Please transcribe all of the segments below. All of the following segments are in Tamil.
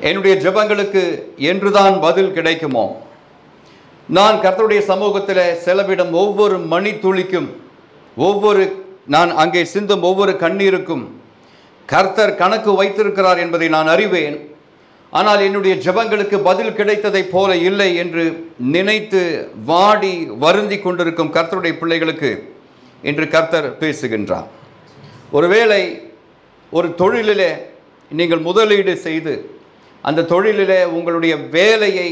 என்னுடைய ஜெபங்களுக்கு என்றுதான் பதில் கிடைக்குமோ? நான் கர்த்தருடைய சமூகத்தில் செலவிடும் ஒவ்வொரு மணித்துளிக்கும், நான் அங்கே சிந்தும் ஒவ்வொரு கண்ணீருக்கும் கர்த்தர் கணக்கு வைத்திருக்கிறார் என்பதை நான் அறிவேன். ஆனால் என்னுடைய ஜெபங்களுக்கு பதில் கிடைத்ததைப் போல இல்லை என்று நினைத்து வாடி வருந்தி கொண்டிருக்கும் கர்த்தருடைய பிள்ளைகளுக்கு இன்று கர்த்தர் பேசுகின்றார். ஒருவேளை ஒரு தொழிலிலே நீங்கள் முதலீடு செய்து அந்த தொழிலிலே உங்களுடைய வேலையை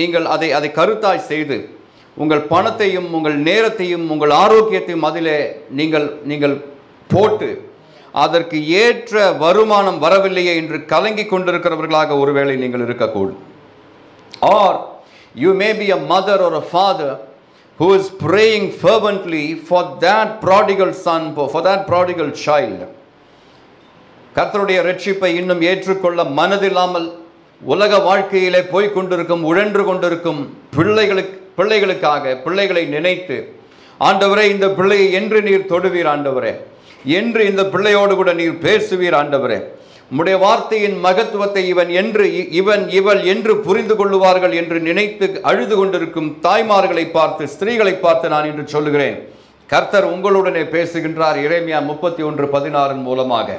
நீங்கள் அதை கருத்தாய் செய்து உங்கள் பணத்தையும் உங்கள் நேரத்தையும் உங்கள் ஆரோக்கியத்தையும் அதிலே நீங்கள் போட்டு அதற்கு ஏற்ற வருமானம் வரவில்லையே என்று கலங்கி கொண்டிருக்கிறவர்களாக ஒருவேளை நீங்கள் இருக்கக்கூடும். Or you may be a mother or a father who is praying fervently for that prodigal son, for that prodigal child. கர்த்தருடைய ரட்சிப்பை இன்னும் ஏற்றுக்கொள்ள மனதில்லாமல் உலக வாழ்க்கையிலே போய்கொண்டிருக்கும், உழன்று கொண்டிருக்கும் பிள்ளைகளை நினைத்து, ஆண்டவரே இந்த பிள்ளையை என்று நீர் தொடுவீர் ஆண்டவரே, என்று இந்த பிள்ளையோடு கூட நீர் பேசுவீர் ஆண்டவரே, உம்முடைய வார்த்தையின் மகத்துவத்தை இவள் என்று புரிந்து கொள்ளுவார்கள் என்று நினைத்து அழுது கொண்டிருக்கும் தாய்மார்களை பார்த்து, ஸ்திரீகளை பார்த்து நான் இன்று சொல்லுகிறேன், கர்த்தர் உங்களுடனே பேசுகின்றார். எரேமியா 31:16 மூலமாக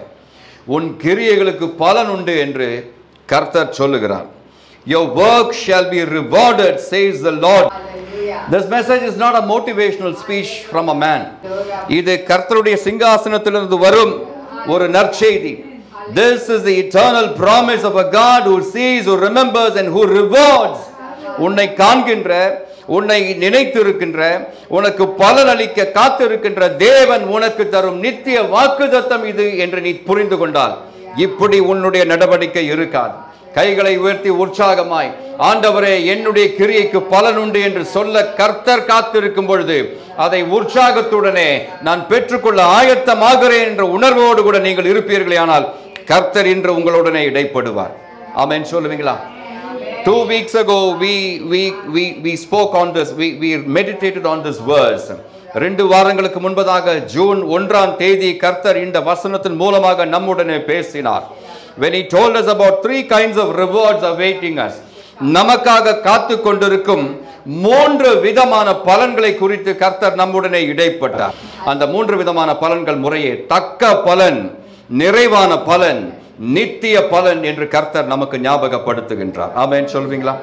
உன் கிரியைகளுக்கு பலன் உண்டு என்று கர்த்தர் சொல்லுகிறார். Your work shall be rewarded, says the Lord. This message is not a motivational speech from a man. இது கர்த்தருடைய சிங்காசனத்திலிருந்து வரும் ஒரு நற்செய்தி. This is the eternal promise of a God who sees, who remembers and who rewards. உன்னை காண்கின்ற, உன்னை நினைத்திருக்கின்ற, உனக்கு பலனளிக்க காத்திருக்கின்ற தேவன் உனக்கு தரும் நித்திய வாக்குத்தத்தம் இது என்று நீ புரிந்து கொண்டால் இப்படி உன்னுடைய நடவடிக்கை இருக்காது. கைகளை உயர்த்தி உற்சாகமாய், ஆண்டவரே என்னுடைய கிரியைக்கு பலன் உண்டு என்று சொல்ல கர்த்தர் காத்திருக்கும் பொழுது அதை உற்சாகத்துடனே நான் பெற்றுக்கொள்ள ஆயத்தமாகிறேன் என்ற உணர்வோடு கூட நீங்கள் இருப்பீர்களே, ஆனால் கர்த்தர் இன்று உங்களுடனே இடைப்படுவார். ஆமென் சொல்லுவீங்களா? 2 weeks ago we spoke on this, we meditated on this verse. 2 வாரங்களுக்கு முன்பதாக ஜூன் 1ஆம் தேதி கர்த்தர் இந்த வசனத்தின் மூலமாக நம்முடனே பேசினார். When he told us about 3 kinds of rewards awaiting us, நமக்காக காத்து கொண்டிருக்கும் 3 விதமான பலன்களை குறித்து கர்த்தர் நம்முடனே இடைப்பட்டார். அந்த 3 விதமான பலன்கள் முறையே தக்க பலன், நிறைவான பலன், நித்திய பலன் என்று கர்த்தர் நமக்கு ஞாபகப்படுத்துகின்றார். ஆமென் சொல்வீங்களா?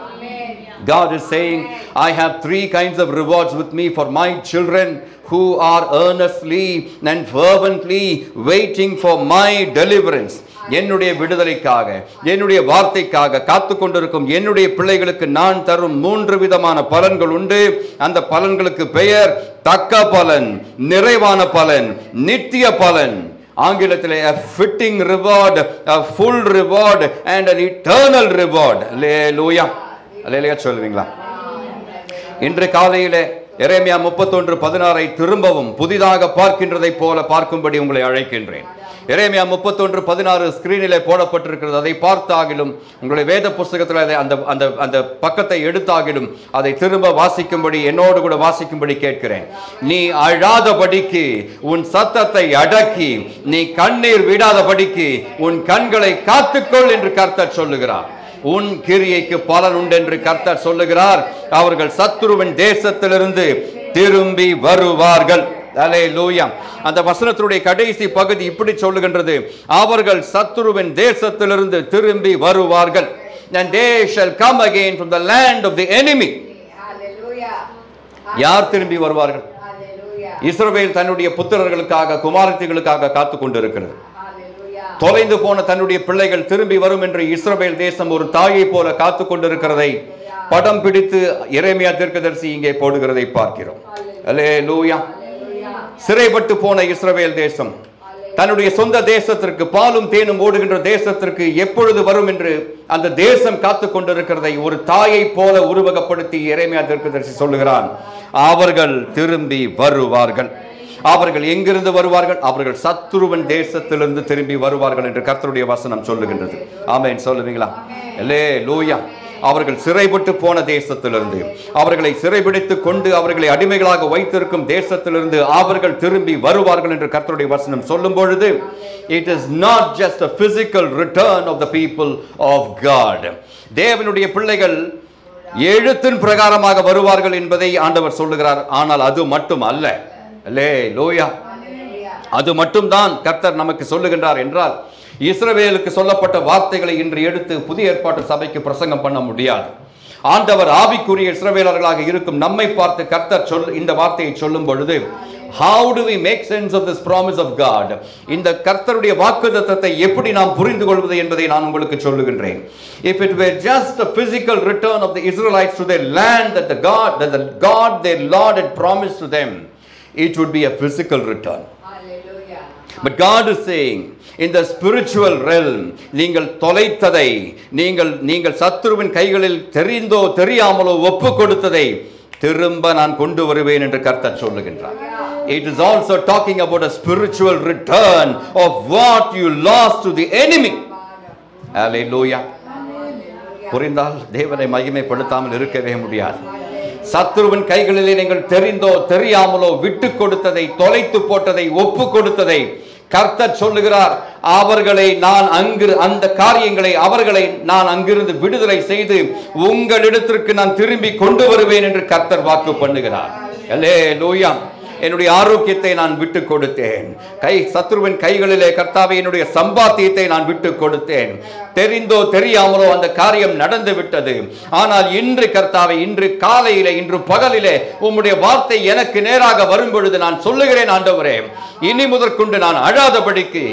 God is saying, I have 3 kinds of rewards with me for my children who are earnestly and fervently waiting for my deliverance. என்னுடைய விடுதலைக்காக, என்னுடைய வார்த்தைக்காக காத்து கொண்டிருக்கும் என்னுடைய பிள்ளைகளுக்கு நான் தரும் 3 விதமான பலன்கள் உண்டு. அந்த பலன்களுக்கு பெயர் தக்க பலன், நிறைவான பலன், நித்திய பலன். ஆங்கிலத்திலே a fitting reward, a full reward and an eternal reward. அல்லேலூயா, அல்லேலூயா சொல்லுவீங்களா? இன்று காலையிலே எரேமியா 31:16 திரும்பவும் புதிதாக பார்க்கின்றதை போல பார்க்கும்படி உங்களை அழைக்கின்றேன். எரேமியா 31:16 ஸ்கிரீனிலே போடப்பட்டிருக்கிறது. அதை பார்த்தாகிலும் உங்களுடைய வேத புஸ்தகத்தில் அந்த பக்கத்தை எடுத்தாகிலும் அதை திரும்ப வாசிக்கும்படி, என்னோடு கூட வாசிக்கும்படி கேட்கிறேன். நீ அழாதபடிக்கு உன் சத்தத்தை அடக்கி, நீ கண்ணீர் விடாதபடிக்கு உன் கண்களை காத்துக்கொள் என்று கர்த்தர் சொல்லுகிறார். உன் கிரியைக்கு பலன் உண்டு என்று கர்த்தர் சொல்லுகிறார். அவர்கள் சத்துருவின் தேசத்திலிருந்து திரும்பி வருவார்கள். அல்லேலூயா. அந்த வசனத்தினுடைய கடைசி பகுதி இப்படி சொல்லுகின்றது, அவர்கள் சத்துருவின் தேசத்திலிருந்து திரும்பி வருவார்கள். And they shall come again from the land of the enemy. யார் திரும்பி வருவார்கள்? இஸ்ரவேல் தன்னுடைய புத்திரர்களுக்காக, குமாரத்திகளுக்காக காத்து கொண்டிருக்கிறது. தொலைந்து போன தன்னுடைய பிள்ளைகள் திரும்பி வரும் என்று இஸ்ரவேல் தேசம் ஒரு தாயை போல காத்து கொண்டிருக்கிறதை படம் பிடித்து எரேமியா தீர்க்கதரிசி இங்கே போடுகிறதை பார்க்கிறோம். அல்லேலூயா. சிறைப்பட்டு போன இஸ்ரவேல் தேசம் தன்னுடைய சொந்த தேசத்திற்கு, பாலும் தேனும் ஓடுகின்ற தேசத்திற்கு எப்பொழுது வரும் என்று அந்த தேசம் காத்து கொண்டிருக்கிறதை ஒரு தாயை போல உருவகப்படுத்தி எரேமியா தீர்க்கதரிசி சொல்லுகிறான். அவர்கள் திரும்பி வருவார்கள். அவர்கள் எங்கிருந்து வருவார்கள்? அவர்கள் சத்துருவன் தேசத்திலிருந்து திரும்பி வருவார்கள் என்று கர்த்தருடைய வசனம் சொல்லுகின்றது. ஆமென் சொல்லுவீங்களா? அல்லேலூயா. அவர்கள் சிறைப்பட்டு போன தேசத்திலிருந்து, அவர்களை சிறைபிடித்து கொண்டு அவர்களை அடிமைகளாக வைத்திருக்கும் தேசத்திலிருந்து அவர்கள் திரும்பி வருவார்கள் என்று கர்த்தருடைய வசனம் சொல்லும் பொழுது, it is not just a physical return of the people of God. தேவனுடைய பிள்ளைகள் எழுத்தின் பிரகாரமாக வருவார்கள் என்பதை ஆண்டவர் சொல்லுகிறார். ஆனால் அது மட்டும் அல்ல. அல்லேலூயா. அது மட்டும்தான் கர்த்தர் நமக்கு சொல்லுகின்றார் என்றால், இஸ்ரவேலுக்கு சொல்லப்பட்ட வார்த்தைகளை இன்று எடுத்து புதிய ஏற்பாட்டு சபைக்கு பிரசங்கம் பண்ண முடியாது. ஆண்டவர் ஆவிக்குரிய இஸ்ரவேலர்களாக இருக்கும் நம்மை பார்த்து கர்த்தர் இந்த வார்த்தையை சொல்லும் பொழுது, how do we make sense of this promise of God? இந்த கர்த்தருடைய வாக்குத்தத்தத்தை எப்படி நாம் புரிந்து கொள்வது என்பதை நான் உங்களுக்கு சொல்லுகின்றேன். If it were just a physical return of the Israelites to their land that the God their Lord had promised to them, it would be a physical return. Hallelujah. But God is saying, in the spiritual realm, நீங்கள் தொலைத்ததை, நீங்கள் சத்துருவின் கைகளில் தெரிந்தோ தெரியாமலோ ஒப்பு கொடுத்ததை திரும்ப நான் கொண்டு வருவேன் என்று கர்த்தர் சொல்லுகின்றார். It is also talking about a spiritual return of what you lost to the enemy. Hallelujah. புரிந்தால் தேவனை மகிமைப்படுத்தாமல் இருக்கவே முடியாது. சத்துருவின் கைகளிலே நீங்கள் தெரிந்தோ தெரியாமலோ விட்டு கொடுத்ததை, தொலைத்து போட்டதை, ஒப்பு கொடுத்ததை கர்த்தர் சொல்லுகிறார், அவர்களை நான் அந்த காரியங்களை அவர்களை நான் அங்கிருந்து விடுதலை செய்து உங்களிடத்திற்கு நான் திரும்பி கொண்டு வருவேன் என்று கர்த்தர் வாக்கு பண்ணுகிறார். அல்லேலூயா. என்னுடைய ஆரோக்கியத்தை நான் விட்டு கொடுத்தேன், சத்துருவின் கைகளிலே கர்த்தாவே என்னுடைய சம்பாத்தியத்தை நான் விட்டு கொடுத்தேன், தெரிந்தோ தெரியாமலோ அந்த காரியம் நடந்து விட்டது. ஆனால் இன்று கர்த்தாவே, இன்று காலையிலே, இன்று பகலிலே உம்முடைய வார்த்தை எனக்கு நேராக வரும் பொழுது நான் சொல்லுகிறேன், ஆண்டவரே, இனி முதற்கொண்டு நான் அழாதபடிக்கு,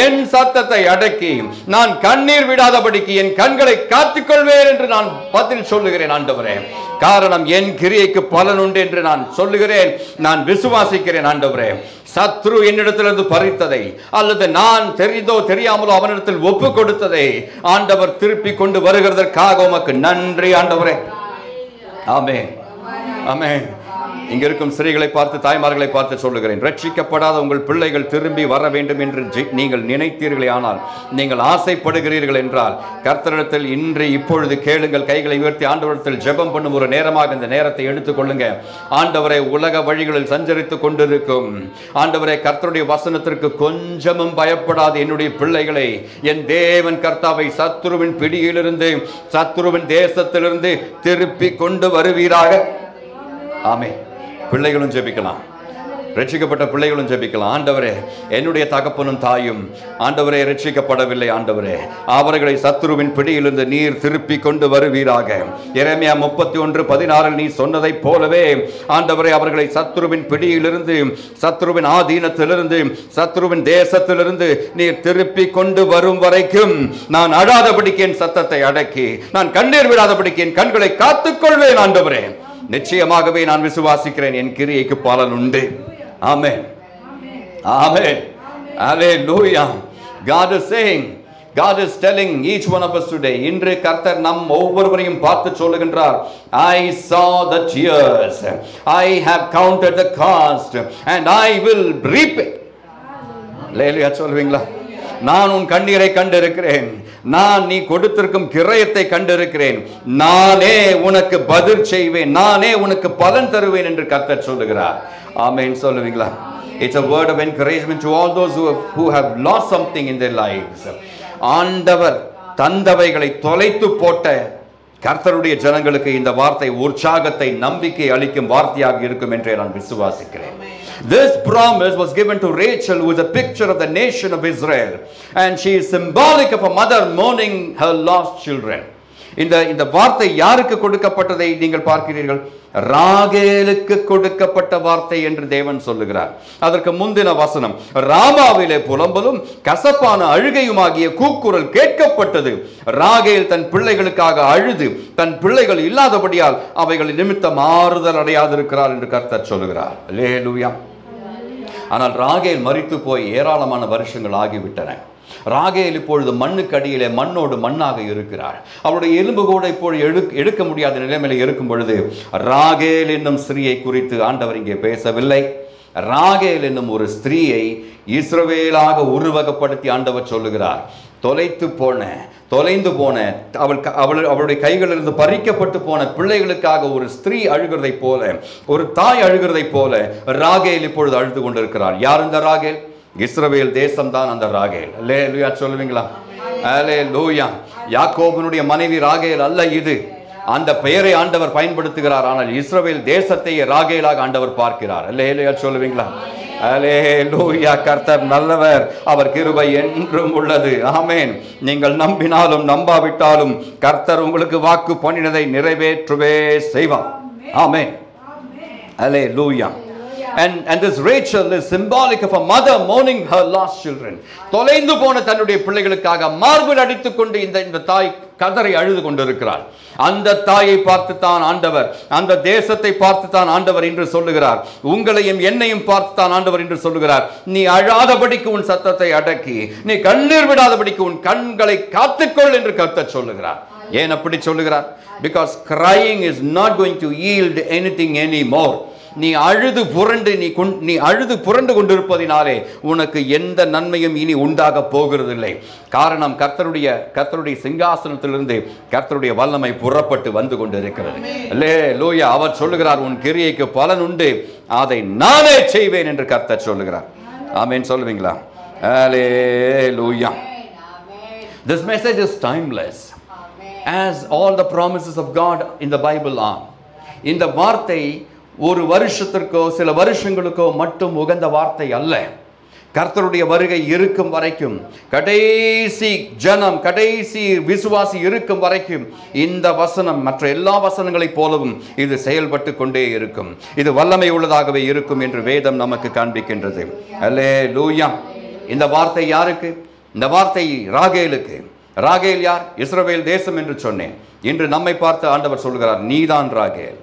என் சத்தத்தை அடக்கி, நான் கண்ணீர் விடாதபடிக்கு என் கண்களை காத்துக்கொள்வேன் என்று நான் பதில் சொல்லுகிறேன் ஆண்டவரே. காரணம், என் கிரியைக்கு பலன் உண்டு என்று நான் சொல்லுகிறேன், நான் விசுவாசிக்கிறேன் ஆண்டவரே. சத்ரு என்னிடத்திலிருந்து பறித்ததை அல்லது நான் தெரிந்தோ தெரியாமலோ அவனிடத்தில் ஒப்பு கொடுத்ததை ஆண்டவர் திருப்பி கொண்டு வருகிறதற்காக உமக்கு நன்றி ஆண்டவரே. ஆமென், ஆமென். இங்க இருக்கும் ஸ்திரீகளை பார்த்து, தாய்மார்களை பார்த்து சொல்லுகிறேன், ரட்சிக்கப்படாத உங்கள் பிள்ளைகள் திரும்பி வர வேண்டும் என்று நீங்கள் நினைத்தீர்களே, ஆனால் நீங்கள் ஆசைப்படுகிறீர்கள் என்றால் கர்த்தரிடத்தில் இன்று இப்பொழுது கேளுங்கள். கைகளை உயர்த்தி ஆண்டவரிடத்தில் ஜெபம் பண்ணும் ஒரு நேரமாக இந்த நேரத்தை எடுத்துக்கொள்ளுங்க. ஆண்டவரே, உலக வழிகளில் சஞ்சரித்துக் கொண்டிருக்கும் ஆண்டவரே, கர்த்தருடைய வசனத்திற்கு கொஞ்சமும் பயப்படாது என்னுடைய பிள்ளைகளை என் தேவன் கர்த்தாவை சத்துருவின் பிடியிலிருந்து, சத்துருவின் தேசத்திலிருந்து திருப்பி கொண்டு வருவீராக. ஆமென். பிள்ளைகளும் ஜெபிக்கலாம், ரட்சிக்கப்பட்ட பிள்ளைகளும் ஜெபிக்கலாம். ஆண்டவரே, என்னுடைய தகப்பனும் தாயும் ஆண்டவரே ரட்சிக்கப்படவில்லை, ஆண்டவரே, அவர்களை சத்துருவின் பிடியிலிருந்து நீர் திருப்பி கொண்டு வருவீராக. எரேமியா 31:16 நீ சொன்னதைப் போலவே ஆண்டவரே, அவர்களை சத்துருவின் பிடியிலிருந்து, சத்துருவின் ஆதீனத்திலிருந்து, சத்துருவின் தேசத்திலிருந்து நீர் திருப்பி கொண்டு வரும் வரைக்கும் நான் அழாதபடிக்கு என் சத்தத்தை அடக்கி, நான் கண்ணீர் விடாதபடிக்கு என் கண்களை காத்துக்கொள்வேன் ஆண்டவரே. நிச்சயமாகவே நான் விசுவாசிக்கிறேன், என் கிரியைக்கு பலன் உண்டு. ஆமென், ஆமென், ஹalleluya. God is saying, God is telling each one of us today, இன்று கர்த்தர் நம் ஒவ்வொருவரையும் பார்த்து சொல்லுகின்றார், I saw the tears, I have counted the cost and I will reap it. ஹalleluya சொல்வீங்களா? நான் உன் கண்ணீரை கண்டிருக்கிறேன், நான் நீ கொடுத்திருக்கும் கிரயத்தை கண்டிருக்கிறேன், நானே உனக்கு பதில் செய்வேன், நானே உனக்கு பலன் தருவேன் என்று கர்த்தர் சொல்லுகிறார். ஆமென் சொல்லுவீங்களா? It's a word of encouragement to all those who have lost something in their lives. ஆண்டவர் தந்தவைகளை தொலைத்து போட்ட கர்த்தருடைய ஜனங்களுக்கு இந்த வார்த்தை உற்சாகத்தை, நம்பிக்கை அளிக்கும் வார்த்தையாக இருக்கும் என்றே நான் விசுவாசிக்கிறேன். This promise was given to Rachel, who is a picture of the nation of Israel, and she is symbolic of a mother mourning her lost children. இந்த வார்த்தை யாருக்கு கொடுக்கப்பட்டதை நீங்கள் பார்க்கிறீர்கள்? ராகேலுக்கு கொடுக்கப்பட்ட வார்த்தை என்று தேவன் சொல்லுகிறார். அதற்கு முந்தின வசனம், ராமாவிலே புலம்பலும் கசப்பான அழுகையுமாகிய கூக்குரல் கேட்கப்பட்டது. ராகேல் தன் பிள்ளைகளுக்காக அழுது தன் பிள்ளைகள் இல்லாதபடியால் அவைகளின் நிமித்தம் ஆறுதல் அடையாதிருக்கிறார் என்று கர்த்தர் சொல்லுகிறார். அல்லேலூயா. ஆனால் ராகேல் மரித்து போய் ஏராளமான வருஷங்கள் ஆகிவிட்டன. ராகேல் இப்பொழுது மண்ணுக்கு அடியிலே மண்ணோடு மண்ணாக இருக்கிறார். அவருடைய எலும்பு கூட இப்பொழுது எடுக்க முடியாத நிலைமையில் இருக்கும் பொழுது ராகேல் என்னும் ஸ்திரீயை குறித்து ஆண்டவர் இங்கே பேசவில்லை. ராகேல் என்னும் ஒரு ஸ்திரீயை இஸ்ரவேலாக உருவகப்படுத்தி ஆண்டவர் சொல்லுகிறார். தொலைந்து போன அவளுடைய கைகளிலிருந்து பறிக்கப்பட்டு போன பிள்ளைகளுக்காக ஒரு ஸ்திரீ அழுகிறதை போல, ஒரு தாய் அழுகிறதை போல ராகேல் இப்பொழுது அழுது கொண்டிருக்கிறாள். யார் இந்த ராகேல்? இஸ்ரவேல் தேசம்தான் அந்த ராகேல். அல்லேலூயா சொல்லுவீங்களா? அல்லேலூயா. யாக்கோபனுடைய மனைவி ராகேல் அல்ல இது. அந்த பெயரை ஆண்டவர் பயன்படுத்துகிறார். ஆனால் இஸ்ரவேல் தேசத்தை ராகேலாக ஆண்டவர் பார்க்கிறார். அல்லேலூயா சொல்லுவீங்களா? அல்லேலூயா. கர்த்தர் நல்லவர், அவர் கிருபை என்றும் உள்ளது. ஆமென். நீங்கள் நம்பினாலும் நம்பாவிட்டாலும் கர்த்தர் உங்களுக்கு வாக்கு பண்ணினதை நிறைவேற்றவே செய்வார். ஆமென். அல்லேலூயா. And this Rachel is symbolic of a mother mourning her lost children. தொலைந்து போன தன்னுடைய பிள்ளைகளுக்காக மார்பில் அடித்துக் கொண்டு இந்த தாய் கதரை அழுது கொண்டிருக்கிறார். அந்த தாயை பார்த்து தான் ஆண்டவர், அந்த தேசத்தை பார்த்து தான் ஆண்டவர் என்று சொல்லுகிறார். உங்களையும் என்னையும் பார்த்து தான் ஆண்டவர் என்று சொல்லுகிறார். நீ அழாதபடிக்கு உன் சத்தத்தை அடக்கி, நீ கண்ணீர் விடாதபடிக்கு உன் கண்களை காத்துக்கொள் என்று கர்த்தர் சொல்லுகிறார். ஏன் அப்படி சொல்லுகிறார்? Because crying is not going to yield anything anymore. நீ அழுது புரண்டு கொண்டிருப்பதினாலே உனக்கு எந்த நன்மையும் இனி உண்டாக போகிறதில்லை. காரணம், கர்த்தருடைய சிங்காசனத்திலிருந்து கர்த்தருடைய வல்லமை புறப்பட்டு வந்து கொண்டிருக்கிறது. அல்லேலூயா. அவர் சொல்லுகிறார், உன் கிரியைக்கு பலன் உண்டு, அதை நானே செய்வேன் என்று கர்த்தர் சொல்லுகிறார். ஆமென் சொல்லுவீங்களா? அல்லேலூயா. This message is timeless, as all the promises of God in the Bible are. இந்த வார்த்தை ஒரு வருஷத்திற்கோ சில வருஷங்களுக்கோ மட்டும் உகந்த வார்த்தை அல்ல. கர்த்தருடைய வருகை இருக்கும் வரைக்கும், கடைசி ஜனம், கடைசி விசுவாசி இருக்கும் வரைக்கும் இந்த வசனம் மற்ற எல்லா வசனங்களைப் போலவும் இது செயல்பட்டு கொண்டே இருக்கும். இது வல்லமை உள்ளதாகவே இருக்கும் என்று வேதம் நமக்கு காண்பிக்கின்றது. அல்லேலூயா. இந்த வார்த்தை யாருக்கு? இந்த வார்த்தை ராகேலுக்கு. ராகேல் யார்? இஸ்ரவேல் தேசம் என்று சொன்னேன். இன்று நம்மை பார்த்து ஆண்டவர் சொல்கிறார், நீதான் ராகேல்.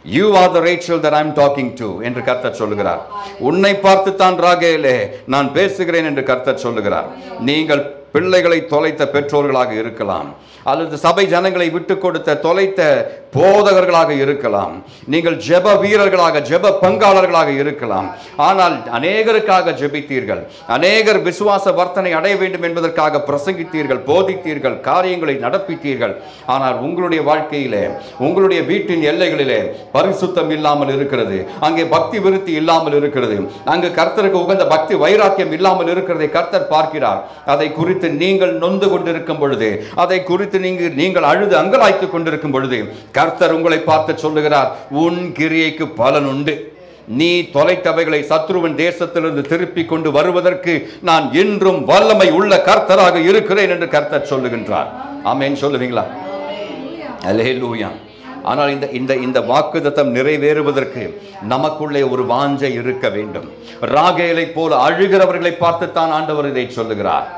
You are the Rachel that I am talking to என்று கர்த்தர் சொல்லுகிறார். உன்னை பார்த்து தான் ராகேலே நான் பேசுகிறேன் என்று கர்த்தர் சொல்லுகிறார். நீங்கள் பிள்ளைகளை தொலைத்த பெற்றோர்களாக இருக்கலாம், அல்லது சபை ஜனங்களை விட்டு கொடுத்த தொலைத்த போதகர்களாக இருக்கலாம், நீங்கள் ஜெப வீரர்களாக ஜெப பங்காளர்களாக இருக்கலாம். ஆனால் அநேகருக்காக ஜெபித்தீர்கள், அநேகர் விசுவாச வர்த்தனை அடைய வேண்டும் என்பதற்காக பிரசங்கித்தீர்கள், போதித்தீர்கள், காரியங்களை நடப்பித்தீர்கள். ஆனால் உங்களுடைய வாழ்க்கையிலே, உங்களுடைய வீட்டின் எல்லைகளிலே பரிசுத்தம் இல்லாமல் இருக்கிறது, அங்கே பக்தி விருத்தி இல்லாமல் இருக்கிறது, அங்கு கர்த்தருக்கு உகந்த பக்தி வைராக்கியம் இல்லாமல் இருக்கிறதை கர்த்தர் பார்க்கிறார். அதை குறித்து நீங்கள் நொந்து கொண்டிருக்கும் பொழுது, அதை குறித்து நீங்கள் அழுது அங்கலாய்த்துக் கொண்டிருக்கும் பொழுது கர்த்தர் உங்களை பார்த்து சொல்லுகிறார், உன் கிரியைக்கு பலன் உண்டு. நீ தொலைத்தவைகளை சத்ருவின் தேசத்திலிருந்து திருப்பி கொண்டு வருவதற்கு நான் என்றும் வல்லமை உள்ள கர்த்தராக இருக்கிறேன் என்று கர்த்தர் சொல்லுகின்றார். ஆமென் சொல்லுவீங்களா? அல்லேலூயா. ஆனால் இந்த வாக்குத்தத்தம் நிறைவேறுவதற்கு நமக்குள்ளே ஒரு வாஞ்சை இருக்க வேண்டும். ராகேலை போல அழுகிறவர்களை பார்த்துத்தான் ஆண்டவர் இதை சொல்லுகிறார்.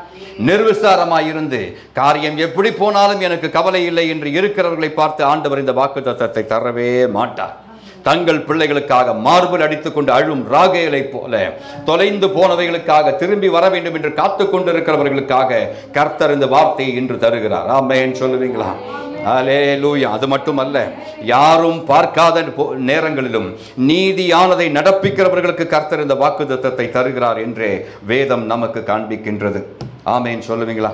நிர்விசாரமாயிருந்து காரியம் எப்படி போனாலும் எனக்கு கவலை இல்லை என்று இருக்கிறவர்களை பார்த்து ஆண்டவர் இந்த வாக்குத்தத்தத்தை தரவே மாட்டார். தங்கள் பிள்ளைகளுக்காக மார்பில் அடித்துக் கொண்டு அழும் ராகேலை போல, தொலைந்து போனவைகளுக்காக திரும்பி வர வேண்டும் என்று காத்து கொண்டிருக்கிறவர்களுக்காக கர்த்தர் இந்த வார்த்தையை இன்று தருகிறார். ஆமென் சொல்லுவீங்களா? அல்லேலூயா. அது மட்டுமல்ல, யாரும் பார்க்காத நேரங்களிலும் நீதியானதை நடப்பிக்கிறவர்களுக்கு கர்த்தர் இந்த வாக்குத்தத்தத்தை தருகிறார் என்றே வேதம் நமக்கு காண்பிக்கின்றது. ஆமென் சொல்லுவீங்களா?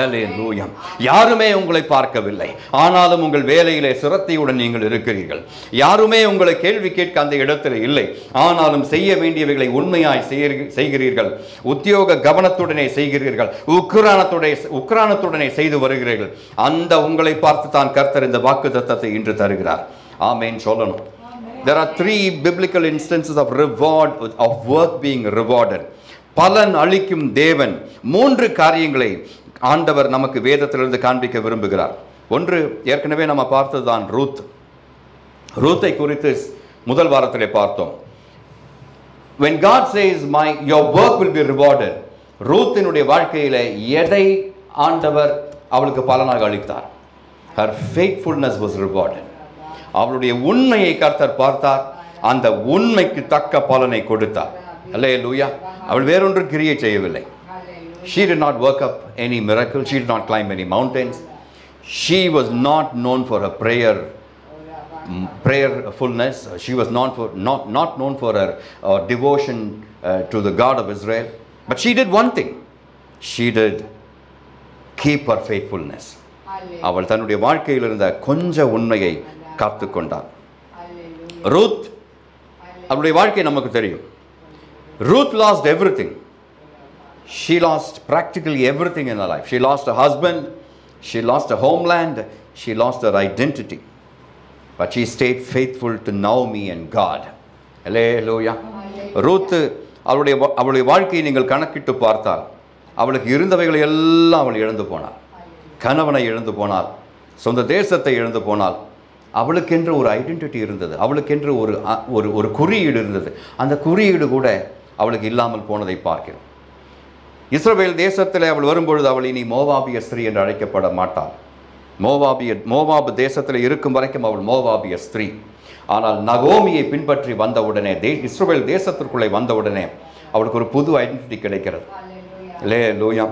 அல்லேலூயா. யாருமே உங்களை பார்க்கவில்லை, ஆனாலும் உங்கள் வேலையிலே சிரத்தையுடன் நீங்கள் இருக்கிறீர்கள். யாருமே உங்களை கேள்வி கேட்க அந்த இடத்தில் இல்லை, ஆனாலும் செய்ய வேண்டியவைகளை உண்மையாய் செய்கிறீர்கள். உத்தியோக கவனத்துடனே செய்கிறீர்கள், உக்கிரானத்துடனே செய்து வருகிறீர்கள். அந்த உங்களை பார்த்து தான் கர்த்தர் இந்த வாக்குத்தத்தத்தை இன்று தருகிறார். ஆமென் சொல்லணும். There are 3 biblical instances of reward, of work being rewarded. பலன் அளிக்கும் தேவன் 3 காரியங்களை ஆண்டவர் நமக்கு வேதத்திலிருந்து காண்பிக்க விரும்புகிறார். ஒன்று, ஏற்கனவே நம்ம பார்த்ததுதான் ரூத்தை குறித்து முதல் வாரத்திலே பார்த்தோம். When God says your work will be rewarded, ரூத்தினுடைய வாழ்க்கையில எதை ஆண்டவர் அவளுக்கு பலனாக அளித்தார்? Her faithfulness was rewarded. அவளுடைய உண்மையை கர்த்தர் பார்த்தார், அந்த உண்மைக்கு தக்க பலனை கொடுத்தார். அல்லேலூயா. அவள் வேறொன்று கிரியை செய்யவில்லை. She did not work up any miracle. She did not climb any mountains. She was not known for her prayerfulness. She was not known for her devotion to the God of Israel. But she did one thing. She did keep her faithfulness. அவள் தன்னுடைய வாழ்க்கையில் இருந்த கொஞ்ச உண்மையை காத்து கொண்டாள். ரூத் அவளுடைய வாழ்க்கை நமக்கு தெரியும். Ruth lost everything. She lost practically everything in her life. She lost her husband, she lost her homeland, she lost her identity. But she stayed faithful to Naomi and God. Hallelujah. Ruth அவளுடைய வாழ்க்கையை நீங்கள் கணக்கிட்டு பார்த்தால் அவளுக்கு இருந்தவைகளை எல்லாம் அவள் இழந்து போனாள். கணவனை இழந்து போனாள், சொந்த தேசத்தை இழந்து போனாள். அவளுக்கென்று ஒரு ஐடென்டிட்டி இருந்தது, அவளுக்கென்று ஒரு குறியீடு இருந்தது. அந்த குறியீடு கூட அவளுக்கு இல்லாமல் போனதை பார்க்கிறோம். இஸ்ரவேல் தேசத்தில் அவள் வரும்பொழுது அவள் இனி மோவாபிய ஸ்திரீ என்று அழைக்கப்பட மாட்டாள். மோவாபு தேசத்தில் இருக்கும் வரைக்கும் அவள் மோவாபிய ஸ்திரீ. ஆனால் நகோமியை பின்பற்றி வந்தவுடனே, இஸ்ரவேல் தேசத்திற்குள்ளே வந்தவுடனே அவளுக்கு ஒரு புது ஐடென்டிட்டி கிடைக்கிறது. Hallelujah.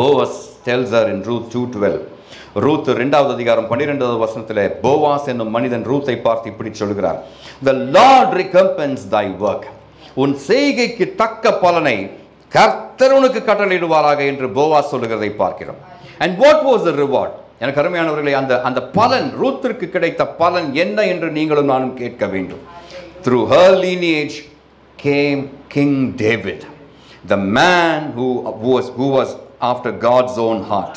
Boaz tells her in Ruth 2:12. Ruth 2வது அதிகாரம் 12வது வசனத்தில் போவாஸ் என்னும் மனிதன் ரூத்தை பார்த்து இப்படி சொல்கிறார், The Lord recompense thy work. உன் செய்கைக்கு தக்க பலனை கர்த்தர் உனக்கு கட்டளையிடுவாராக என்று போவாஸ் சொல்லுகிறதை பார்க்கிறோம். And what was the reward? எனக்கு அருமையானவர்களே, அந்த பலன், ரூத்திற்கு கிடைத்த பலன் என்ன என்று நீங்களும் நானும் கேட்க வேண்டும். Through her lineage came King David, the man who was after God's own heart.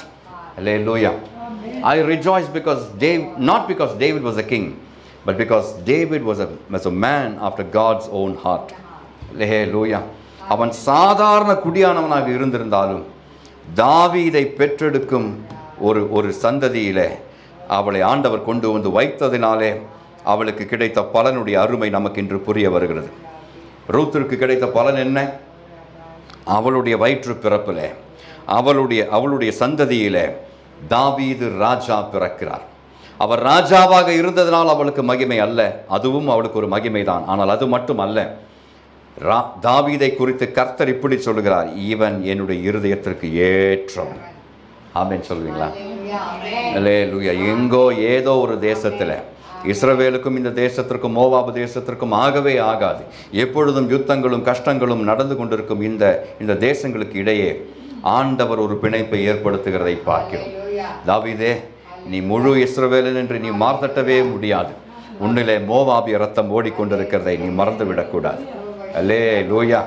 Hallelujah. I rejoice not because David was a king, but because David was a man after God's own heart. Hallelujah. அவன் சாதாரண குடியானவனாக இருந்திருந்தாலும் தாவீதை பெற்றெடுக்கும் ஒரு சந்ததியிலே அவளை ஆண்டவர் கொண்டு வந்து வைத்ததினாலே அவளுக்கு கிடைத்த பலனுடைய அருமை நமக்கு இன்று புரிய வருகிறது. ரூத்திற்கு கிடைத்த பலன் என்ன? அவளுடைய வயிற்று பிறப்பிலே, அவளுடைய சந்ததியிலே தாவீது ராஜா பிறக்கிறார். அவர் ராஜாவாக இருந்ததனால் அவளுக்கு மகிமை அல்ல, அதுவும் அவளுக்கு ஒரு மகிமை தான். ஆனால் அது மட்டும் அல்ல, தாவீதை குறித்து கர்த்தர் இப்படி சொல்லுகிறார், இவன் என்னுடைய இருதயத்திற்கு ஏற்றவன். ஆமென் சொல்வீங்களா? அல்லேலூயா. எங்கோ ஏதோ ஒரு தேசத்தில், இஸ்ரவேலுக்கும் இந்த தேசத்திற்கும் மோவாபு தேசத்திற்கும் ஆகவே ஆகாது. எப்பொழுதும் யுத்தங்களும் கஷ்டங்களும் நடந்து கொண்டிருக்கும் இந்த தேசங்களுக்கு இடையே ஆண்டவர் ஒரு பிணைப்பை ஏற்படுத்துகிறதை பார்க்கிறோம். தாவீதே, நீ முழு இஸ்ரவேலன் என்று நீ மார்த்தட்டவே முடியாது. உன்னிலே மோவாபிய ரத்தம் ஓடிக்கொண்டிருக்கிறதை நீ மறந்து விடக்கூடாது. அல்லேலூயா.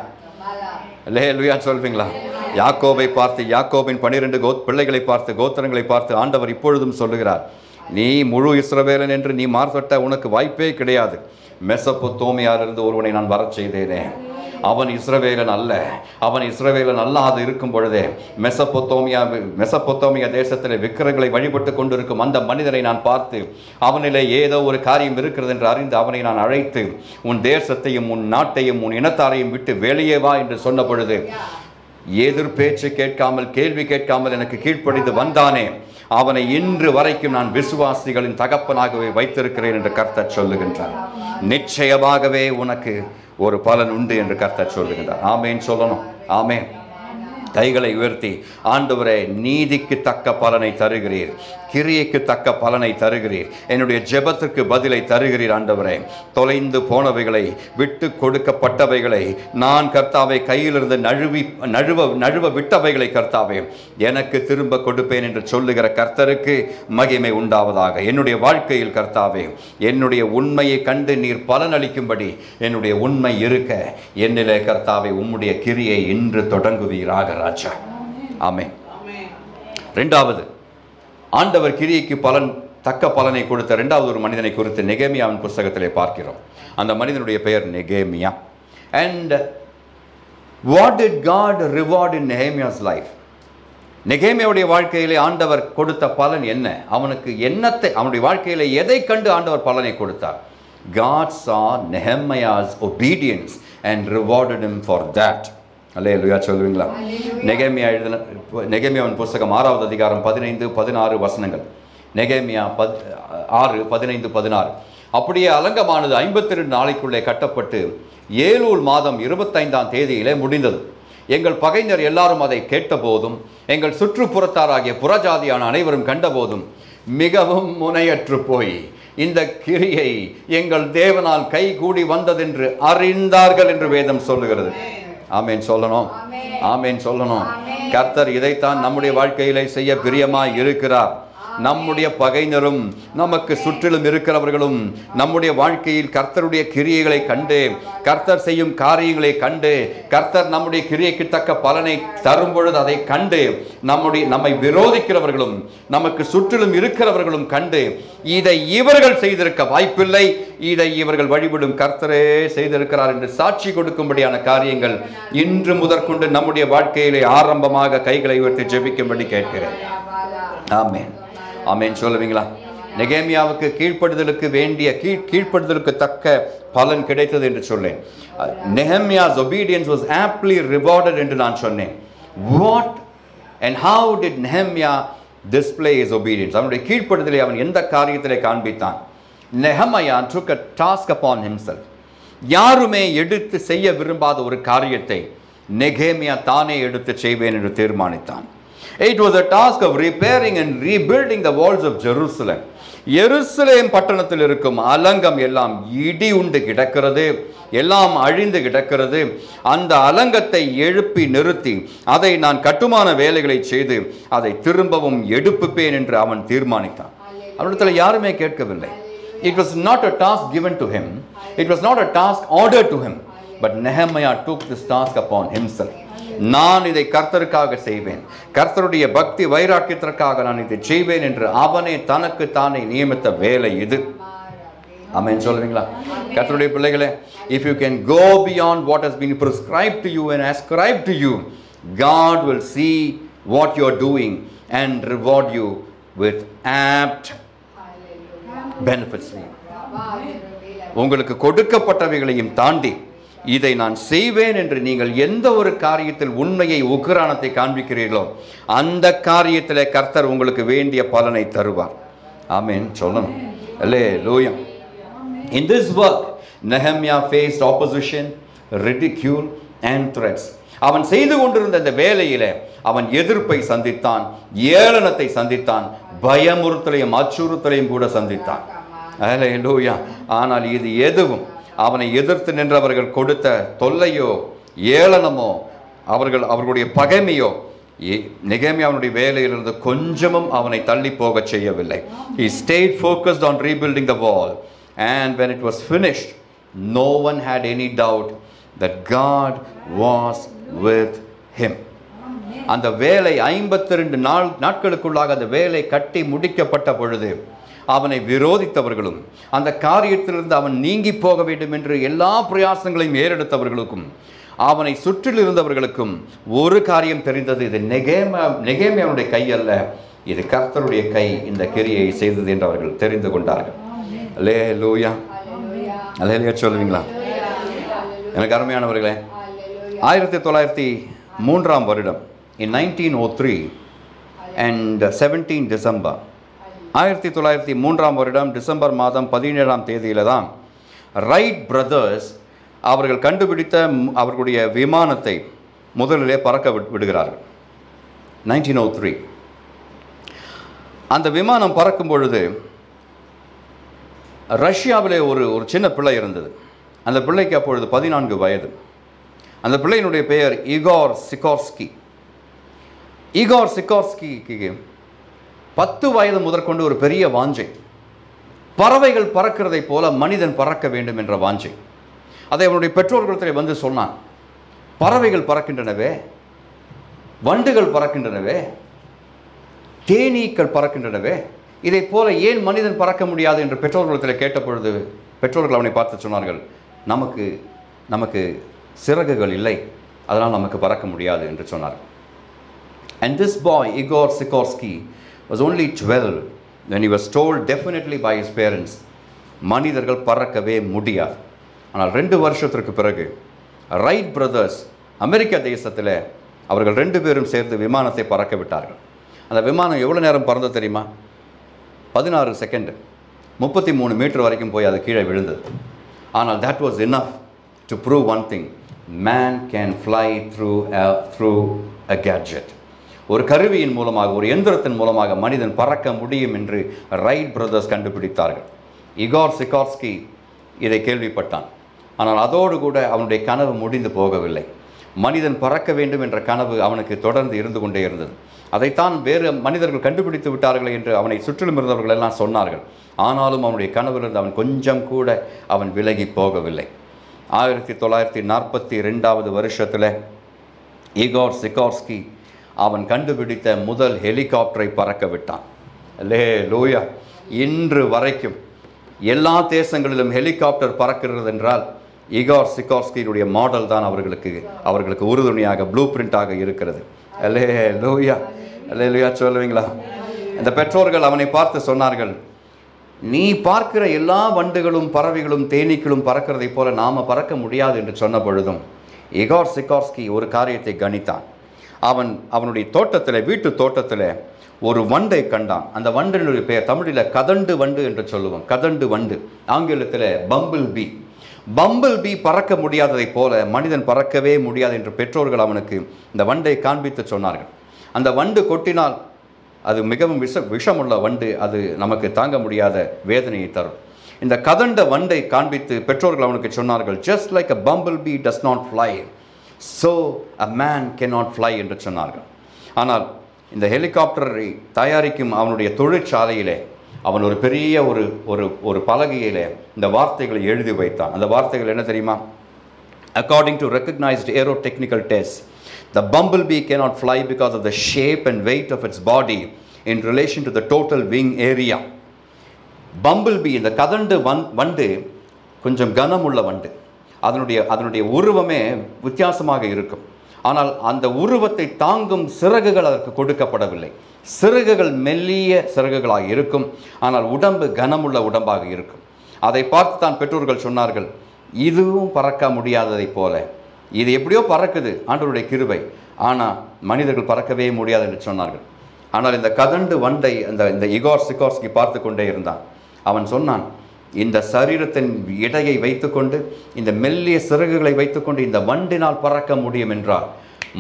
அல்லேலூயா சொல்வீங்களா? யாக்கோபை பார்த்து, யாக்கோபின் 12 பிள்ளைகளை பார்த்து, கோத்திரங்களை பார்த்து ஆண்டவர் இப்பொழுதும் சொல்லுகிறார், நீ முழு இஸ்ரவேலன் என்று நீ மார்த்தட்ட உனக்கு வாய்ப்பே கிடையாது. மெசொப்பொத்தோமியாவிலிருந்து ஒருவனை நான் வரச் செய்தேனே, அவன் இஸ்ரவேலன் அல்ல. அவன் இஸ்ரவேலன் அல்லாது இருக்கும் பொழுதே மெசொப்பொத்தோமியா தேசத்தில் விக்கிரங்களை வழிபட்டு கொண்டிருக்கும் அந்த மனிதனை நான் பார்த்து அவனிலே ஏதோ ஒரு காரியம் இருக்கிறது என்று அறிந்து அவனை நான் அழைத்து, உன் தேசத்தையும் உன் நாட்டையும் உன் இனத்தாரையும் விட்டு வெளியே வா என்று சொன்ன பொழுது எதிர் பேச்சு கேட்காமல், கேள்வி கேட்காமல் எனக்கு கீழ்ப்படிந்து வந்தானே, அவனை இன்று வரைக்கும் நான் விசுவாசிகளின் தகப்பனாகவே வைத்திருக்கிறேன் என்று கர்த்தர் சொல்லுகின்றார். நிச்சயமாகவே உனக்கு ஒரு பலன் உண்டு என்று கர்த்தர் சொல்லுகின்றார். ஆமேன் சொல்லணும். ஆமேன். கைகளை உயர்த்தி, ஆண்டவரே, நீதிக்கு தக்க பலனை தருகிறீர், கிரியைக்கு தக்க பலனை தருகிறீர், என்னுடைய ஜெபத்திற்கு பதிலை தருகிறீர். ஆண்டவரே, தொலைந்து போனவைகளை, விட்டு கொடுக்கப்பட்டவைகளை, நான் கர்த்தாவை கையிலிருந்து நழுவ விட்டவைகளை கர்த்தாவே எனக்கு திரும்ப கொடுப்பேன் என்று சொல்லுகிற கர்த்தருக்கு மகிமை உண்டாவதாக. என்னுடைய வாழ்க்கையில் கர்த்தாவே, என்னுடைய உண்மையை கண்டு நீர் பலனளிக்கும்படி என்னுடைய உண்மை இருக்க என்னிலே கர்த்தாவே உம்முடைய கிரியை இன்று தொடங்குவீராக ராஜா. ஆமென். இரண்டாவது, ஆண்டவர் கிரியைக்கு தக்க பலனை கொடுத்த இரண்டாவது ஒரு மனிதனை குறித்து நெகேமியாவின் புத்தகத்திலே பார்க்கிறோம். அந்த மனிதனுடைய பெயர் நெகேமியா. And what did God reward in Nehemiah's life? நெகேமியாவுடைய வாழ்க்கையிலே ஆண்டவர் கொடுத்த பலன் என்ன? அவனுடைய வாழ்க்கையிலே எதை கண்டு ஆண்டவர் பலனை கொடுத்தார்? God saw Nehemiah's obedience and rewarded him for that. அல்லேலூயா சொல்லுவீங்களா? நெகேமியாவின் புத்தகம் 6வது அதிகாரம் 15-16 வசனங்கள். நெகேமியா 6:15-16. அப்படியே அலங்கமானது 52 நாளைக்குள்ளே கட்டப்பட்டு ஏலூல் மாதம் 25ஆம் தேதியிலே முடிந்தது. எங்கள் பகைஞர் எல்லாரும் அதை கேட்டபோதும், எங்கள் சுற்றுப்புறத்தாராகிய புறஜாதியான அனைவரும் கண்டபோதும் மிகவும் முனையற்று போய் இந்த கிரியை எங்கள் தேவனால் கை கூடி வந்ததென்று அறிந்தார்கள் என்று வேதம் சொல்லுகிறது. ஆமேன் சொல்லணும். ஆமேன் சொல்லணும். கர்த்தர் இதைத்தான் நம்முடைய வாழ்க்கையிலே செய்ய பிரியமாய் இருக்கிறார். நம்முடைய பகைஞரும் நமக்கு சுற்றிலும் இருக்கிறவர்களும் நம்முடைய வாழ்க்கையில் கர்த்தருடைய கிரியைகளை கண்டு, கர்த்தர் செய்யும் காரியங்களை கண்டு, கர்த்தர் நம்முடைய கிரியைக்கு தக்க பலனை தரும் பொழுது அதை கண்டு நம்மை விரோதிக்கிறவர்களும் நமக்கு சுற்றிலும் இருக்கிறவர்களும் கண்டு, இதை இவர்கள் செய்திருக்க வாய்ப்பில்லை, இதை இவர்கள் வழிபடும் கர்த்தரே செய்திருக்கிறார் என்று சாட்சி கொடுக்கும்படியான காரியங்கள் இன்று முதற்கொண்டு நம்முடைய வாழ்க்கையிலே ஆரம்பமாக கைகளை உயர்த்தி ஜெபிக்கும்படி கேட்கிறேன். ஆமென். ஆமென் சொல்லுவீங்களா? நெகேமியாவுக்கு கீழ்ப்படுதலுக்கு வேண்டிய கீழ்ப்படுதலுக்கு தக்க பலன் கிடைத்தது என்று சொன்னேன். Nehemiah's obedience was aptly rewarded என்று நான் சொன்னேன். What and how did Nehemiah display his obedience? அவனுடைய கீழ்ப்படுதலை அவன் எந்த காரியத்திலே காண்பித்தான்? Nehemiah took a task upon himself. யாருமே எடுத்து செய்ய விரும்பாத ஒரு காரியத்தை நெகேமியா தானே எடுத்து செய்வேன் என்று தீர்மானித்தான். It was a task of repairing and rebuilding the walls of Jerusalem. எருசலேம் பட்டணத்தில் இருக்கும் அலங்கம் எல்லாம் இடி உண்டு கிடக்கிறது, எல்லாம் அழிந்து கிடக்கிறது. அந்த அலங்கத்தை எழுப்பி நிறுத்தி அதை நான் கட்டுமான வேலைகளை செய்து அதை திரும்பவும் எடுப்புப்பேன் என்று அவன் தீர்மானித்தான். அவனிடத்தில் யாருமே கேட்கவில்லை. It was not a task given to him. It was not a task ordered to him. But Nehemiah took this task upon himself. நான் இதை கர்த்தருக்காக செய்வேன், கர்த்தருடைய பக்தி வைராக்கியத்திற்காக நான் இதை செய்வேன் என்று அவனே தனக்கு தானே நியமித்த வேலை இது. ஆமென் சொல்லுவீங்களா? கர்த்தருடைய பிள்ளைகளே, if you can go beyond what has been prescribed to you and ascribed to you, God will see what you are doing and reward you with apt benefits. உங்களுக்கு கொடுக்கப்பட்டவைகளையும் தாண்டி இதை நான் செய்வேன் என்று நீங்கள் எந்த ஒரு காரியத்தில் உண்மையை உக்கிரானத்தை காண்பிக்கிறீர்களோ அந்த காரியத்திலே கர்த்தர் உங்களுக்கு வேண்டிய பலனை தருவார். ஆமென் சொல்லணும். அல்லேலூயா. In this work Nehemiah faced opposition, ridicule and threats. அவன் செய்து கொண்டிருந்த இந்த வேலையிலே அவன் எதிர்ப்பை சந்தித்தான், ஏளனத்தை சந்தித்தான், பயமுறுத்தலையும் அச்சுறுத்தலையும் கூட சந்தித்தான். அல்லேலூயா. ஆனால் இது எதுவும் அவனை எதிர்த்து நின்றவர்கள் கொடுத்த தொல்லையோ ஏளனமோ அவர்களுடைய பகைமையோ நெகேமியாவுடைய வேலையிலிருந்து கொஞ்சமும் அவனை தள்ளி போக செய்யவில்லை. He stayed focused on rebuilding the wall, and when it was finished no one had any doubt that God was with him. அந்த வேலை 52 நாட்களுக்குள்ளாக அந்த வேலை கட்டி முடிக்கப்பட்ட பொழுது அவனை விரோதித்தவர்களும் அந்த காரியத்திலிருந்து அவன் நீங்கி போக வேண்டும் என்று எல்லா பிரயாசங்களையும் ஏறெடுத்தவர்களுக்கும் அவனை சுற்றில் இருந்தவர்களுக்கும் ஒரு காரியம் தெரிந்தது, இது நெகேமியாவுடைய கை அல்ல, இது கர்த்தருடைய கை இந்த கிரியை செய்தது என்று அவர்கள் தெரிந்து கொண்டார்கள். அல்லேலூயா. அல்லேலூயா சொல்லுவீங்களா? எனக்கு அருமையானவர்களே, 1903 வருடம் in 1903 and 17 December 1903 வருடம் டிசம்பர் மாதம் 17ஆம் தேதியில தான் ரைட் பிரதர்ஸ் அவர்கள் கண்டுபிடித்த அவர்களுடைய விமானத்தை முதலிலே பறக்க விடுகிறார்கள். 1903 அந்த விமானம் பறக்கும் பொழுது ரஷ்யாவிலே ஒரு சின்ன பிள்ளை இருந்தது. அந்த பிள்ளைக்கு அப்பொழுது 14 வயது. அந்த பிள்ளையினுடைய பெயர் ஈகோர் சிகோர்ஸ்கி. ஈகோர் சிகோர்ஸ்கிக்கு 10 வயது முதற்கொண்டு ஒரு பெரிய வாஞ்சை, பறவைகள் பறக்கிறதை போல மனிதன் பறக்க வேண்டும் என்ற வாஞ்சை. அதை அவனுடைய பெற்றோர்களிடத்தில் வந்து சொன்னான். பறவைகள் பறக்கின்றனவே, வண்டுகள் பறக்கின்றனவே, தேனீக்கள் பறக்கின்றனவே, இதை போல ஏன் மனிதன் பறக்க முடியாது என்று பெற்றோர்களிடத்தில் கேட்ட பொழுது பெற்றோர்கள் அவனை பார்த்து சொன்னார்கள், நமக்கு சிறகுகள் இல்லை, அதனால் நமக்கு பறக்க முடியாது என்று சொன்னார்கள். And this boy Igor Sikorsky was only 12 when he was told definitely by his parents, மனிதர்கள் பறக்கவே முடியாது. ஆனால் 2 வருஷத்திற்கு பிறகு ரைட் பிரதர்ஸ் அமெரிக்க தேசத்தில் அவர்கள் 2 பேரும் சேர்ந்து விமானத்தை பறக்க விட்டார்கள். அந்த விமானம் எவ்வளோ நேரம் பறந்தது தெரியுமா? 16 செகண்ட், 33 மீட்டர் வரைக்கும் போய் அது கீழே விழுந்தது. ஆனால் that was enough to prove one thing, man can fly through a gadget. ஒரு கருவியின் மூலமாக, ஒரு எந்திரத்தின் மூலமாக மனிதன் பறக்க முடியும் என்று ரைட் பிரதர்ஸ் கண்டுபிடித்தார்கள். இகோர் சிகார்ஸ்கி இதை கேள்விப்பட்டான். ஆனால் அதோடு கூட அவனுடைய கனவு முடிந்து போகவில்லை. மனிதன் பறக்க வேண்டும் என்ற கனவு அவனுக்கு தொடர்ந்து இருந்து கொண்டே இருந்தது. அதைத்தான் வேறு மனிதர்கள் கண்டுபிடித்து விட்டார்கள் என்று அவனை சுற்றிலும் இருந்தவர்கள் எல்லாம் சொன்னார்கள். ஆனாலும் அவனுடைய கனவிலிருந்து அவன் கொஞ்சம் கூட அவன் விலகி போகவில்லை. 1942 வருஷத்தில் ஈகோர் சிகார்ஸ்கி அவன் கண்டுபிடித்த முதல் ஹெலிகாப்டரை பறக்க விட்டான். அல்லேலூயா! இன்று வரைக்கும் எல்லா தேசங்களிலும் ஹெலிகாப்டர் பறக்கிறது என்றால் ஈகோர் சிகார்ஸ்கியுடைய மாடல் தான் அவர்களுக்கு உறுதுணையாக, ப்ளூ பிரிண்டாக இருக்கிறது. அல்லேலூயா! அல்லேலூயா சொல்லுவீங்களா? இந்த பெற்றோர்கள் அவனை பார்த்து சொன்னார்கள், நீ பார்க்கிற எல்லா வண்டுகளும் பறவைகளும் தேனீக்களும் பறக்கிறதை போல நாம பறக்க முடியாது என்று சொன்ன பொழுதும் ஈகோர் சிகார்ஸ்கி ஒரு காரியத்தை கணித்தான். அவனுடைய தோட்டத்தில், வீட்டு தோட்டத்தில் ஒரு வண்டை கண்டான். அந்த வண்டினுடைய பெயர் தமிழில் கதண்டு வண்டு என்று சொல்லுவோம். கதண்டு வண்டு, ஆங்கிலத்தில் பம்பிள் பீ. பம்பிள் பீ பறக்க முடியாததை போல மனிதன் பறக்கவே முடியாது என்று பெற்றோர்கள் அவனுக்கு இந்த வண்டை காண்பித்து சொன்னார்கள். அந்த வண்டு கொட்டினால் அது மிகவும் விஷமுள்ள வண்டு, அது நமக்கு தாங்க முடியாத வேதனையை தரும். இந்த கதண்ட வண்டை காண்பித்து பெற்றோர்கள் அவனுக்கு சொன்னார்கள், just like a bumble bee does not fly, so a man cannot fly என்று சொன்னார்கள். ஆனால் இந்த ஹெலிகாப்டரை தயாரிக்கும் அவனுடைய தொழிற்சாலையிலே அவன் ஒரு பெரிய ஒரு பலகையிலே இந்த வார்த்தைகளை எழுதி வைத்தான். அந்த வார்த்தைகள் என்ன தெரியுமா? According to recognized aerotechnical tests, the bumblebee cannot fly because of the shape and weight of its body in relation to the total wing area. Bumblebee, இந்த கதண்டு வண்டு கொஞ்சம் கனமுள்ள வண்டு. அதனுடைய உருவமே வித்தியாசமாக இருக்கும். ஆனால் அந்த உருவத்தை தாங்கும் சிறகுகள் அதற்கு கொடுக்கப்படவில்லை. சிறகுகள் மெல்லிய சிறகுகளாக இருக்கும், ஆனால் உடம்பு கனமுள்ள உடம்பாக இருக்கும். அதை பார்த்து தான் பெற்றோர்கள் சொன்னார்கள், இதுவும் பறக்க முடியாததை போல, இது எப்படியோ பறக்குது, ஆண்டவருடைய கிருபை, ஆனால் மனிதர்கள் பறக்கவே முடியாது என்று சொன்னார்கள். ஆனால் இந்த கதண்டு வண்டை இந்த ஈகோர் சிகார்ஸ்கி பார்த்து கொண்டே இருந்தான். அவன் சொன்னான், இந்த சரீரத்தின் இடையை வைத்துக்கொண்டு, இந்த மெல்லிய சிறகுகளை வைத்துக்கொண்டு இந்த வண்டினால் பறக்க முடியும் என்றால்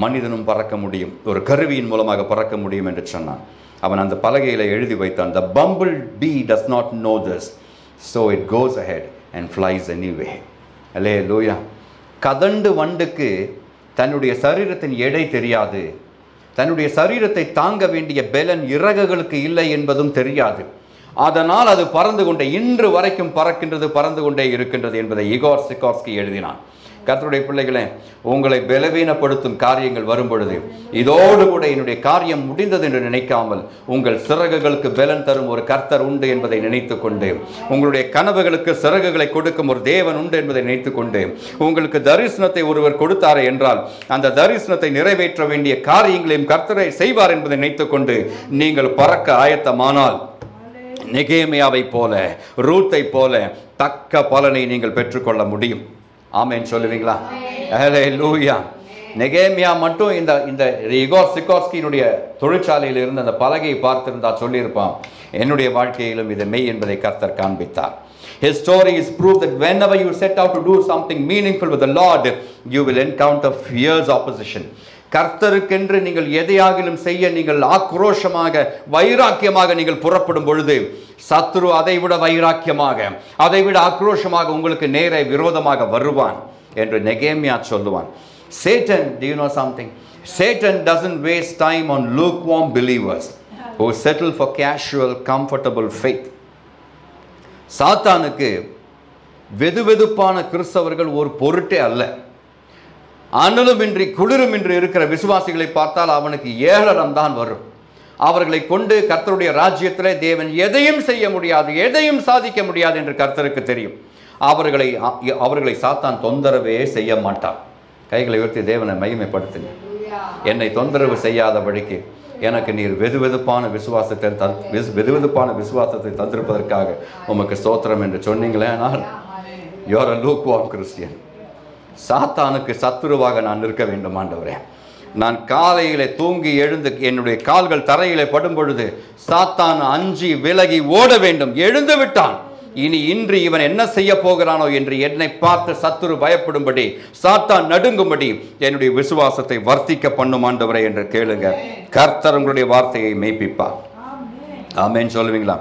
மனிதனும் பறக்க முடியும், ஒரு கருவியின் மூலமாக பறக்க முடியும் என்று சொன்னான். அவன் அந்த பலகையில் எழுதி வைத்தான், the bumblebee does not know this, so it goes ahead and flies anyway. அல்லேலூயா! கதண்டு வண்டுக்கு தன்னுடைய சரீரத்தின் எடை தெரியாது, தன்னுடைய சரீரத்தை தாங்க வேண்டிய பெலன் இறகுகளுக்கு இல்லை என்பதும் தெரியாது. அதனால் அது பறந்து கொண்டே, இன்று வரைக்கும் பறக்கின்றது, பறந்து கொண்டே இருக்கின்றது என்பதை ஈகோர் சிகார்ஸ்கி எழுதினான். கர்த்தருடைய பிள்ளைகளே, உங்களை பலவீனப்படுத்தும் காரியங்கள் வரும் பொழுது, இதோடு கூட என்னுடைய காரியம் முடிந்தது என்று நினைக்காமல், உங்கள் சிறகுகளுக்கு பலன் தரும் ஒரு கர்த்தர் உண்டு என்பதை நினைத்து கொண்டு, உங்களுடைய கனவுகளுக்கு சிறகுகளை கொடுக்கும் ஒரு தேவன் உண்டு என்பதை நினைத்து கொண்டு, உங்களுக்கு தரிசனத்தை ஒருவர் கொடுத்தாரே என்றால் அந்த தரிசனத்தை நிறைவேற்ற வேண்டிய காரியங்களையும் கர்த்தரை செய்வார் என்பதை நினைத்து கொண்டு நீங்கள் பறக்க ஆயத்தமானால், நெகேமியாவை போல, ரூத்தை போல தக்க பலனை நீங்கள் பெற்றுக்கொள்ள முடியும். ஆமென் சொல்லுவீங்களா? ஹல்லேலூயா! நெகேமியா மட்டும் இந்த ஈகோர் சிகார்ஸ்கியினுடைய தொழிற்சாலையில் இருந்து அந்த பலகையை பார்த்திருந்தா சொல்லியிருப்பான், என்னுடைய வாழ்க்கையிலும் இது மெய் என்பதை கர்த்தர் காண்பித்தார். His story is proof that whenever you set out to do something meaningful with the Lord, you will encounter fierce opposition. கர்த்தருக்கென்று நீங்கள் எதையாகிலும் செய்ய நீங்கள் ஆக்ரோஷமாக, வைராக்கியமாக நீங்கள் புறப்படும் பொழுது, சத்துரு அதைவிட வைராக்கியமாக, அதைவிட ஆக்ரோஷமாக உங்களுக்கு நேரே விரோதமாக வருவான் என்று நெகேமியா சொல்லுவான். Satan, do you know something? Satan doesn't waste time on lukewarm believers who settle for casual, comfortable faith. சாத்தானுக்கு வெதுவெதுப்பான கிறிஸ்தவர்கள் ஒரு பொருட்டே அல்ல. அனலுமின்றி குளிருமின்றி இருக்கிற விசுவாசிகளை பார்த்தால் அவனுக்கு ஏளனம் தான் வரும். அவர்களை கொண்டு கர்த்தருடைய ராஜ்யத்திலே தேவன் எதையும் செய்ய முடியாது, எதையும் சாதிக்க முடியாது என்று கர்த்தருக்கு தெரியும். அவர்களை சாத்தான் தொந்தரவே செய்ய மாட்டான். கைகளை உயர்த்தி தேவனை மகிமைப்படுத்துங்க. என்னை தொந்தரவு செய்யாதபடிக்கு எனக்கு நீர் வெதுவெதுப்பான விசுவாசத்தை தந்திருப்பதற்காக உமக்கு ஸ்தோத்திரம் என்று சொன்னீங்களே. ஆனால் you are a lukewarm Christian. சாத்தானுக்கு சத்துருவாக நான் நிற்க வேண்டும் ஆண்டவரே. நான் காலையிலே தூங்கி எழுந்து என்னுடைய கால்கள் தரையிலே படும் பொழுது சாத்தான் அஞ்சி விலகி ஓட வேண்டும். எழுந்து விட்டான். இன்று இவன் என்ன செய்ய போகிறானோ என்று என்னை பார்த்து சத்துரு பயப்படும்படி, சாத்தான் நடுங்கும்படி என்னுடைய விசுவாசத்தை வர்த்திக்க பண்ணும் ஆண்டவரே என்று கேளுங்க. கர்த்தர் உங்களுடைய வார்த்தையை மெய்ப்பிப்பார். ஆமென் சொல்லுவீங்களா?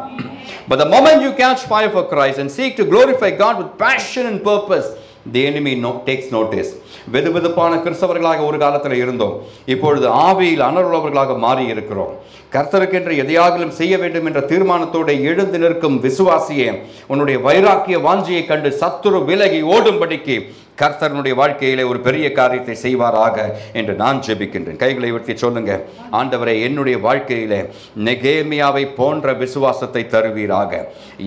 But the moment you catch fire for Christ and seek to glorify God with passion and purpose, the enemy takes notice. வெதுவெதுப்பான கிறிஸ்தவர்களாக ஒரு காலத்தில் இருந்தோம். இப்பொழுது ஆவியில் அனலுள்ளவர்களாக மாறி இருக்கிறோம். கர்த்தருக்கென்று எதையாகிலும் செய்ய வேண்டும் என்ற தீர்மானத்தோடு எழுந்து நிற்கும் விசுவாசியே, உன்னுடைய வைராக்கிய வாஞ்சியை கண்டு சத்துரு விலகி ஓடும்படிக்கு கர்த்தருடைய வாழ்க்கையிலே ஒரு பெரிய காரியத்தை செய்வாராக என்று நான் ஜெபிக்கின்றேன். கைகளை உயர்த்தி சொல்லுங்க, ஆண்டவரே, என்னுடைய வாழ்க்கையிலே நெகேமியாவை போன்ற விசுவாசத்தை தருவீராக.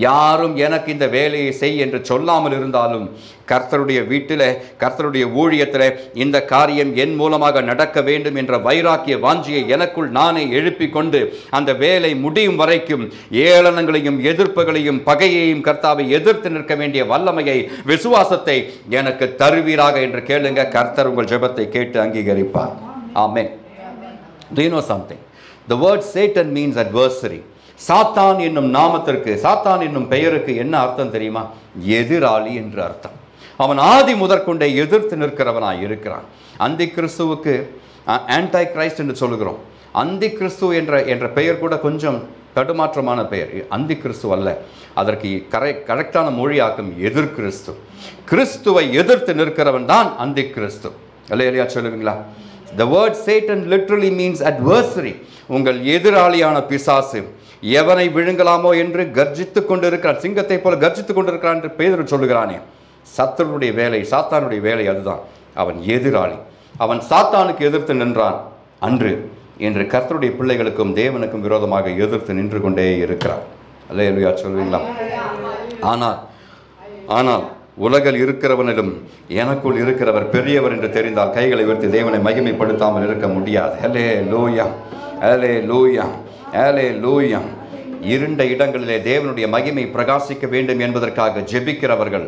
யாரும் எனக்கு இந்த வேலையை செய் என்று சொல்லாமல் இருந்தாலும் கர்த்தருடைய வீட்டில், கர்த்தருடைய ஊழியத்தில் இந்த காரியம் என் மூலமாக நடக்க வேண்டும் என்ற வைராக்கிய வாஞ்சியை எனக்குள் நானே எழுப்பி கொண்டு அந்த வேலை முடியும் வரைக்கும் ஏளனங்களையும் எதிர்ப்புகளையும் பகையையும் கர்த்தாவை எதிர்த்து நிற்க வேண்டிய வல்லமையை, விசுவாசத்தை எனக்கு தருவீராக என்று கேளுங்க. கர்த்தர் உங்கள் ஜெபத்தை கேட்டு அங்கீகரிப்பார். ஆமென். Do you know something? The word Satan means adversary. சாத்தான் என்னும் நாமத்திற்கு, சாத்தான் என்னும் பெயருக்கு என்ன அர்த்தம் தெரியுமா? எதிராளி என்று அர்த்தம். அவன் ஆதி முதற்கொண்டே எதிர்த்து நிற்கிறவனாய் இருக்கிறான். அந்தி கிறிஸ்துவுக்கு ஆன்டை கிரைஸ்ட் என்று சொல்லுகிறோம். அந்தி கிறிஸ்து என்ற பெயர் கூட கொஞ்சம் தடுமாற்றமான பெயர். அந்தி கிறிஸ்து அல்ல, அதற்கு கரெக்டான மொழியாக்கும் எதிர்கிறிஸ்து. கிறிஸ்துவை எதிர்த்து நிற்கிறவன் தான் அந்தி கிறிஸ்து. இல்லையா சொல்லுவீங்களா? The word Satan literally means adversary. உங்கள் எதிராளியான பிசாசு எவனை விழுங்கலாமோ என்று கர்ஜித்துக் கொண்டிருக்கிறான், சிங்கத்தை போல கர்ஜித்துக் கொண்டிருக்கிறான் என்று பேதுரு சொல்லுகிறானே. சத்துருடைய வேலை, சாத்தானுடைய வேலை அதுதான். அவன் எதிராளி. அவன் சாத்தானுக்கு எதிர்த்து நின்றான் அன்று. இன்று கர்த்தருடைய பிள்ளைகளுக்கும் தேவனுக்கும் விரோதமாக எதிர்த்து நின்று கொண்டே இருக்கிறார். அல்லேலூயா சொல்வீங்களா? ஆனால் உலகில் இருக்கிறவனிலும் எனக்குள் இருக்கிறவர் பெரியவர் என்று தெரிந்தால் கைகளை உயர்த்தி தேவனை மகிமைப்படுத்தாமல் இருக்க முடியாது. அல்லேலூயா, அல்லேலூயா, அல்லேலூயா. இருண்ட இடங்களிலே தேவனுடைய மகிமை பிரகாசிக்க வேண்டும் என்பதற்காக ஜெபிக்கிறவர்கள்,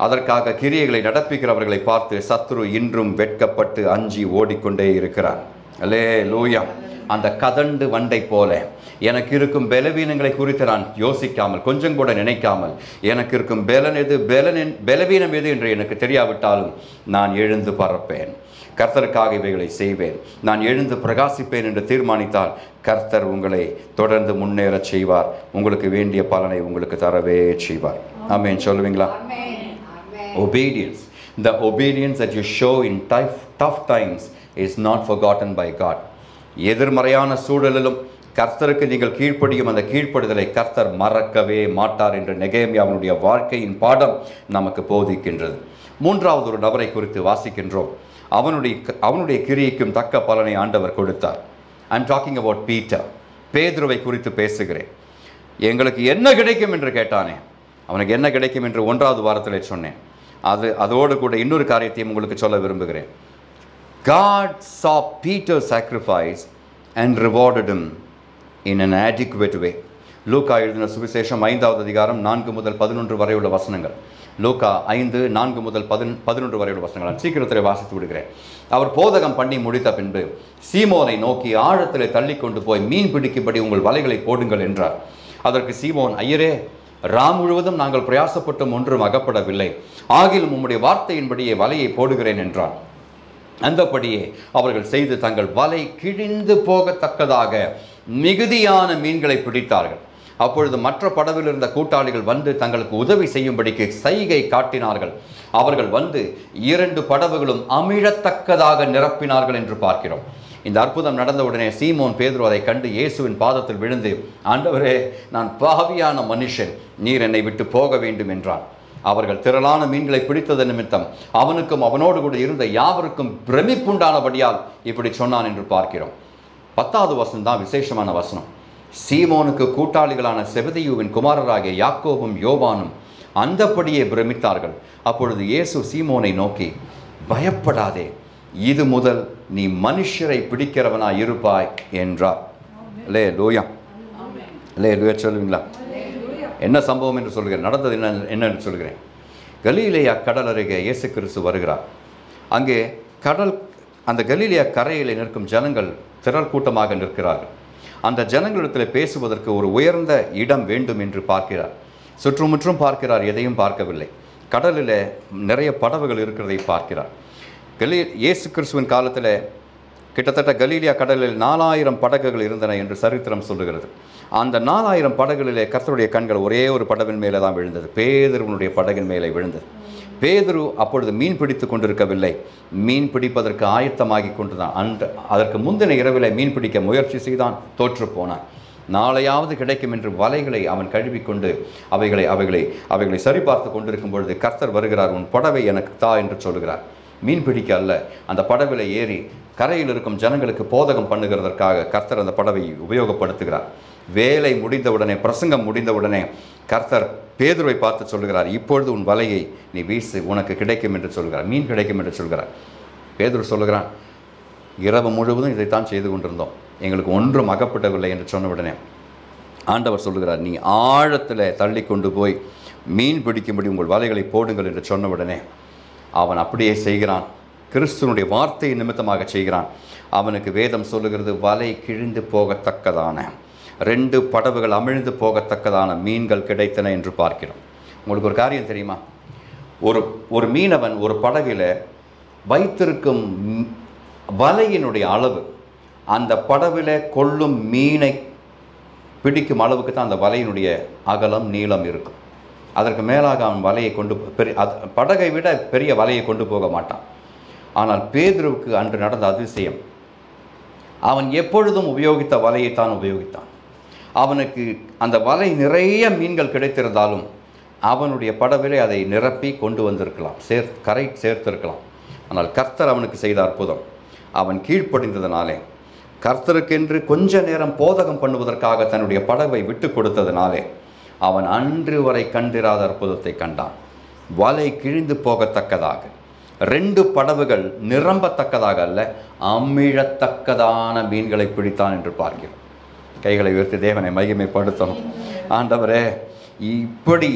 அதற்காக கிரியைகளை நடப்பிக்கிறவர்களை பார்த்து சத்துரு இன்றும் வெட்கப்பட்டு அஞ்சி ஓடிக்கொண்டே இருக்கிறார். அல்லேலூயா. அந்த கதண்டு வண்டை போல எனக்கு இருக்கும் பலவீனங்களை குறித்து நான் யோசிக்காமல், கொஞ்சம் கூட நினைக்காமல், எனக்கு இருக்கும் பலவீனம் எது என்று எனக்கு தெரியாவிட்டாலும் நான் எழுந்து பறப்பேன், கர்த்தருக்காக இவைகளை செய்வேன், நான் எழுந்து பிரகாசிப்பேன் என்று தீர்மானித்தால் கர்த்தர் உங்களை தொடர்ந்து முன்னேற செய்வார். உங்களுக்கு வேண்டிய பலனை உங்களுக்கு தரவே செய்வார். ஆமென் சொல்லுவீங்களா? Obedience. The obedience that you show in tough times is not forgotten by God. எதிர்மறையான சூழலிலும் கர்த்தருக்கு நீங்கள் கீழ்ப்படியும் அந்த கீழ்ப்படுதலை கர்த்தர் மறக்கவே மாட்டார் என்று நெகேமியாவினுடைய வாழ்க்கையின் பாடம் நமக்கு போதிக்கின்றது. மூன்றாவது ஒரு நபரை குறித்து வாசிக்கின்றோம். அவனுடைய கிரியைக்கும் தக்க பலனை ஆண்டவர் கொடுத்தார். I am talking about Peter. பேதுருவை குறித்து பேசுகிறேன். எங்களுக்கு என்ன கிடைக்கும் என்று கேட்டானே, அவனுக்கு என்ன கிடைக்கும் என்று 1வது வாரத்தில் சொன்னேன். அதோடு கூட இன்னொரு காரியத்தையும் உங்களுக்கு சொல்ல விரும்புகிறேன். God saw Peter's sacrifice and rewarded him in an adequate way. லூக்கா எழுதின சுவிசேஷம் 5வது அதிகாரம் 4 முதல் 11 வரை உள்ள வசனங்கள். லூக்கா 5 4 முதல் 11 வரை உள்ள வசனங்கள் நான் சீக்கிரத்தில் வாசித்து விடுகிறேன். அவர் போதகம் பண்ணி முடித்த பின்பு சீமோனை நோக்கி ஆழத்திலே தள்ளி கொண்டு போய் மீன் பிடிக்கும்படி உங்கள் வலைகளை போடுங்கள் என்றார். அதற்கு சீமோன், ஐயரே, ராம் முழுவதும் நாங்கள் பிரயாசப்பட்டும் ஒன்றும் அகப்படவில்லை, ஆகிலும் உம்முடைய வார்த்தையின்படியே வலையை போடுகிறேன் என்றார். அந்தபடியே அவர்கள் செய்து தங்கள் வலை கிழிந்து போகத்தக்கதாக மிகுதியான மீன்களை பிடித்தார்கள். அப்பொழுது மற்ற படவில் இருந்த கூட்டாளிகள் வந்து தங்களுக்கு உதவி செய்யும்படிக்கு சைகை காட்டினார்கள். அவர்கள் வந்து 2 படவுகளும் அமிழத்தக்கதாக நிரப்பினார்கள் என்று பார்க்கிறோம். இந்த அற்புதம் நடந்தவுடனே சீமோன் பேதுரு அதை கண்டு இயேசுவின் பாதத்தில் விழுந்து, ஆண்டவரே, நான் பாவியான மனுஷன், நீர் என்னை விட்டு போக வேண்டும் என்றான். அவர்கள் திரளான மீன்களை பிடித்தது நிமித்தம் அவனுக்கும் அவனோடு கூட இருந்த யாவருக்கும் பிரமிப்புண்டானபடியால் இப்படி சொன்னான் என்று பார்க்கிறோம். 10வது வசனம் தான் விசேஷமான வசனம். சீமோனுக்கு கூட்டாளிகளான செபதேயுவின் குமாரராகிய யாக்கோபும் யோவானும் அந்தப்படியே பிரமித்தார்கள். அப்பொழுது இயேசு சீமோனை நோக்கி, பயப்படாதே, இது முதல் நீ மனுஷரை பிடிக்கிறவனாய் இருப்பாய் என்றார். அல்லேலூயா, அல்லேலூயா சொல்லுவீங்களா? என்ன சம்பவம் என்று சொல்கிறேன், நடந்தது என்னன்னு சொல்கிறேன். கலிலேயா கடல் அருகே இயேசு கிறிஸ்து வருகிறார். அங்கே அந்த கலிலேயா கரையில் நிற்கும் ஜனங்கள் திரள் கூட்டமாக நிற்கிறார்கள். அந்த ஜனங்களிடத்தில் பேசுவதற்கு ஒரு உயர்ந்த இடம் வேண்டும் என்று பார்க்கிறார். சுற்றுமுற்றும் பார்க்கிறார், எதையும் பார்க்கவில்லை. கடலில் நிறைய படகுகள் இருக்கிறதை பார்க்கிறார். இயேசு கிறிஸ்துவின் காலத்தில் கிட்டத்தட்ட கலிலேயா கடலில் 4000 படகுகள் இருந்தன என்று சரித்திரம் சொல்லுகிறது. அந்த 4000 படகுகளிலே கர்த்தருடைய கண்கள் ஒரே ஒரு படவின் மேலே தான் விழுந்தது. பேதுருவினுடைய படகின் மேலே விழுந்தது. பேதுரு அப்பொழுது மீன் பிடித்து கொண்டிருக்கவில்லை, மீன் பிடிப்பதற்கு ஆயத்தமாகி கொண்டுதான். அதற்கு முந்தின இரவில் மீன் பிடிக்க முயற்சி செய்தான், தோற்று போனான். நாளையாவது கிடைக்கும் என்று வலைகளை அவன் கழுவிக்கொண்டு அவைகளை சரிபார்த்து கொண்டிருக்கும் பொழுது கர்த்தர் வருகிறார். உன் படவை எனக்கு தா என்று சொல்கிறார். மீன் பிடிக்க அல்ல, அந்த படவிலை ஏறி கரையில் இருக்கும் ஜனங்களுக்கு போதகம் பண்ணுகிறதற்காக கர்த்தர் அந்த படவை உபயோகப்படுத்துகிறார். வேலை முடிந்தவுடனே, பிரசங்கம் முடிந்தவுடனே கர்த்தர் பேதுருவை பார்த்து சொல்கிறார், இப்பொழுது உன் வலையை நீ வீசு, உனக்கு கிடைக்கும் என்று சொல்கிறார், மீன் கிடைக்கும் என்று சொல்கிறார். பேதுரு சொல்லுகிறான், இரவு முழுவதும் இதைத்தான் செய்து கொண்டிருந்தோம், எங்களுக்கு ஒன்றும் அகப்படவில்லை என்று சொன்னவுடனே ஆண்டவர் சொல்லுகிறார், நீ ஆழத்தில் தள்ளி கொண்டு போய் மீன் பிடிக்கும்படி உங்கள் வலைகளை போடுங்கள் என்று சொன்னவுடனே அவன் அப்படியே செய்கிறான். கிறிஸ்துவனுடைய வார்த்தையை நிமித்தமாக செய்கிறான். அவனுக்கு வேதம் சொல்லுகிறது, வலை கிழிந்து போகத்தக்கதான 2 படவுகள் அமிழ்ந்து போகத்தக்கதான மீன்கள் கிடைத்தன என்று பார்க்கிறோம். உங்களுக்கு ஒரு காரியம் தெரியுமா? ஒரு மீனவன் ஒரு படகில் வைத்திருக்கும் வலையினுடைய அளவு அந்த படவில் கொள்ளும் மீனை பிடிக்கும் அளவுக்கு தான் அந்த வலையினுடைய அகலம் நீளம் இருக்கும். அதற்கு மேலாக அவன் வலையை கொண்டு படகை விட பெரிய வலையை கொண்டு போக மாட்டான். ஆனால் பேதுருவுக்கு அன்று நடந்த அதிசயம், அவன் எப்பொழுதும் உபயோகித்த வலையைத்தான் உபயோகித்தான். அவனுக்கு அந்த வலை நிறைய மீன்கள் கிடைத்திருந்தாலும் அவனுடைய படவிலே அதை நிரப்பி கொண்டு வந்திருக்கலாம், கரை சேர்த்திருக்கலாம். ஆனால் கர்த்தர் அவனுக்கு செய்த அற்புதம், அவன் கீழ்ப்படிந்ததினாலே, கர்த்தருக்கென்று கொஞ்ச நேரம் போதகம் பண்ணுவதற்காக தன்னுடைய படவை விட்டு கொடுத்ததினாலே அவன் அன்று வரை கண்டிராத அற்புதத்தை கண்டான். வலை கிழிந்து போகத்தக்கதாக 2 படவுகள் நிரம்பத்தக்கதாக அல்ல, அமிழத்தக்கதான மீன்களை பிடித்தான் என்று பார்க்கிறோம். கைகளை உயர்த்தி தேவனை மகிமைப்படுத்தணும். ஆண்டவரே,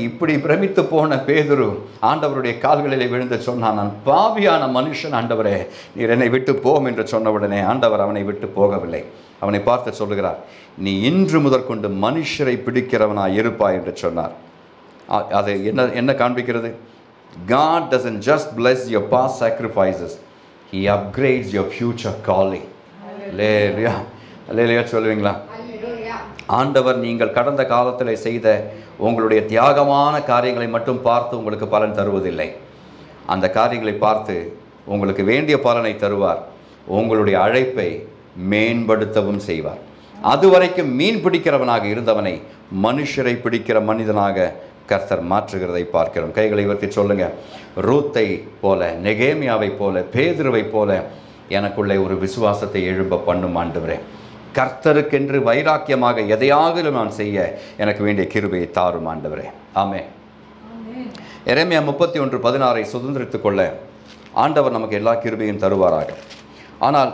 இப்படி பிரமித்து போன பேதுரு ஆண்டவருடைய கால்களிலே விழுந்து சொன்னான், நான் பாவியான மனுஷன் ஆண்டவரே, நீர் என்னை விட்டு போம் என்று சொன்னவுடனே ஆண்டவர் அவனை விட்டு போகவில்லை. அவனை பார்த்து சொல்லுகிறார், நீ இன்று முதற்கொண்டு மனுஷரை பிடிக்கிறவனாய் இருப்பாய் என்று சொன்னார். அது என்ன காண்பிக்கிறது? God doesn't just bless your past sacrifices, He upgrades your future calling. Hallelujah. Hallelujah சொல்லுவீங்களா? ஆண்டவர் நீங்கள் கடந்த காலத்தில் செய்த உங்களுடைய தியாகமான காரியங்களை மட்டும் பார்த்து உங்களுக்கு பலன் தருவதில்லை. அந்த காரியங்களை பார்த்து உங்களுக்கு வேண்டிய பலனை தருவார். உங்களுடைய அழைப்பை மேம்படுத்தவும் செய்வார். அதுவரைக்கும் மீன் பிடிக்கிறவனாக இருந்தவனை மனுஷரை பிடிக்கிற மனிதனாக கர்த்தர் மாற்றுகிறதை பார்க்கிறோம். கைகளை உயர்த்தி சொல்லுங்க, ரூத்தை போல, நெகேமியாவை போல, பேதுருவை போல எனக்குள்ளே ஒரு விசுவாசத்தை எழும்ப பண்ணும் ஆண்டவரே. கர்த்தருக்கென்று வைராக்கியமாக எதையாகிலும் நான் செய்ய எனக்கு வேண்டிய கிருபையை தாரும் ஆண்டவரே. ஆமென். எரேமியா 31:16 சுதந்திரித்துக் கொள்ள ஆண்டவர் நமக்கு எல்லா கிருபையும் தருவாராக. ஆனால்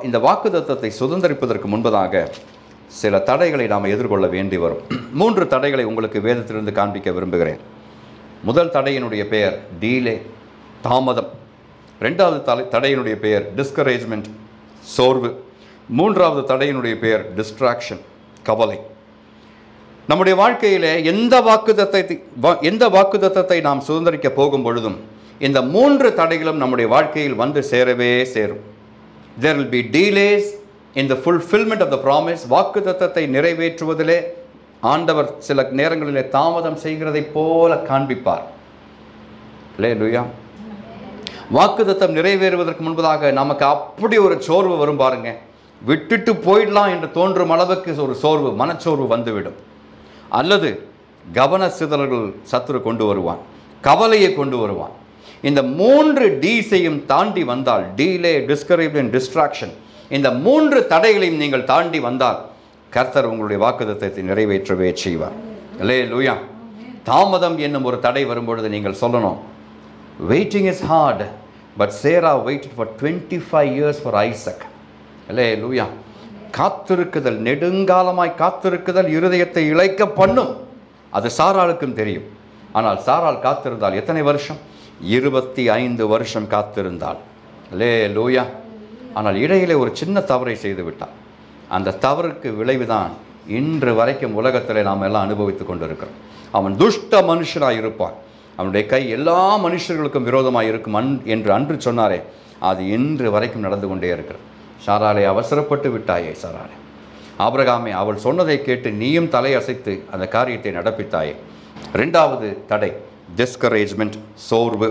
இந்த வாக்குத்தத்தத்தை சுதந்திரிப்பதற்கு முன்பதாக சில தடைகளை நாம் எதிர்கொள்ள வேண்டி வரும். 3 தடைகளை உங்களுக்கு வேதத்திலிருந்து காண்பிக்க விரும்புகிறேன். முதல் தடையினுடைய பெயர் டீலே, தாமதம். 2வது தடையினுடைய பெயர் டிஸ்கரேஜ்மெண்ட், சோர்வு. 3வது தடையினுடைய பெயர் டிஸ்ட்ராக்ஷன், கவலை. நம்முடைய வாழ்க்கையில் எந்த வாக்குத்தத்தத்தை நாம் சுதந்திரிக்க போகும் பொழுதும் இந்த 3 தடைகளும் நம்முடைய வாழ்க்கையில் வந்து சேரவே சேரும். There will be delays in the fulfillment of the promise. வாக்குத்தத்தத்தை நிறைவேற்றுவதிலே ஆண்டவர் சில நேரங்களிலே தாமதம் செய்கிறதை போல காண்பிப்பார். அல்லேலூயா. வாக்குத்தத்தம் நிறைவேறுவதற்கு முன்பதாக நமக்கு அப்படி ஒரு சோர்வு வரும் பாருங்க. விட்டுட்டு போயிடலாம் என்று தோன்றும் அளவுக்கு ஒரு சோர்வு, மனச்சோர்வு வந்துவிடும். அல்லது கவன சிதறல்கள் சத்துரு கொண்டு வருவான், கவலையை கொண்டு வருவான். இந்த 3 டீஸையும் தாண்டி வந்தால், டீலே, டிஸ்கரேஜ்மெண்ட், டிஸ்ட்ராக்ஷன், இந்த 3 தடைகளையும் நீங்கள் தாண்டி வந்தால் கர்த்தர் உங்களுடைய வாக்குத்தத்தத்தை நிறைவேற்றவே செய்வார். அல்லேலூயா. தாமதம் என்னும் ஒரு தடை வரும்பொழுது நீங்கள் சொல்லணும், waiting is hard but Sarah waited for 25 years for Isaac. Hallelujah. காத்திருக்குதல், நெடுங்காலமாய் காத்திருக்குதல் இருதயத்தை இளைக்க பண்ணும். அது சாராளுக்கும் தெரியும். ஆனால் சாராள் காத்திருந்தால் எத்தனை வருஷம்? 25 வருஷம் காத்திருந்தாள். அல்லேலூயா. ஆனால் இடையிலே ஒரு சின்ன தவறை செய்து விட்டாள். அந்த தவறுக்கு விளைவுதான் இன்று வரைக்கும் உலகத்தில் நாம் எல்லாம் அனுபவித்து கொண்டிருக்கிறோம். அவன் துஷ்ட மனுஷனாக இருப்பான், அவனுடைய கை எல்லா மனுஷர்களுக்கும் விரோதமாக இருக்கும் என்று அன்று சொன்னாரே, அது இன்று வரைக்கும் நடந்து கொண்டே இருக்கிறது. சாராளை அவசரப்பட்டு விட்டாயே சாராளே. ஆபிரகாமே, அவள் சொன்னதை கேட்டு நீயும் தலையசைத்து அந்த காரியத்தை நடப்பித்தாயே. 2வது தடை டிஸ்கரேஜ்மெண்ட், சோர்வு.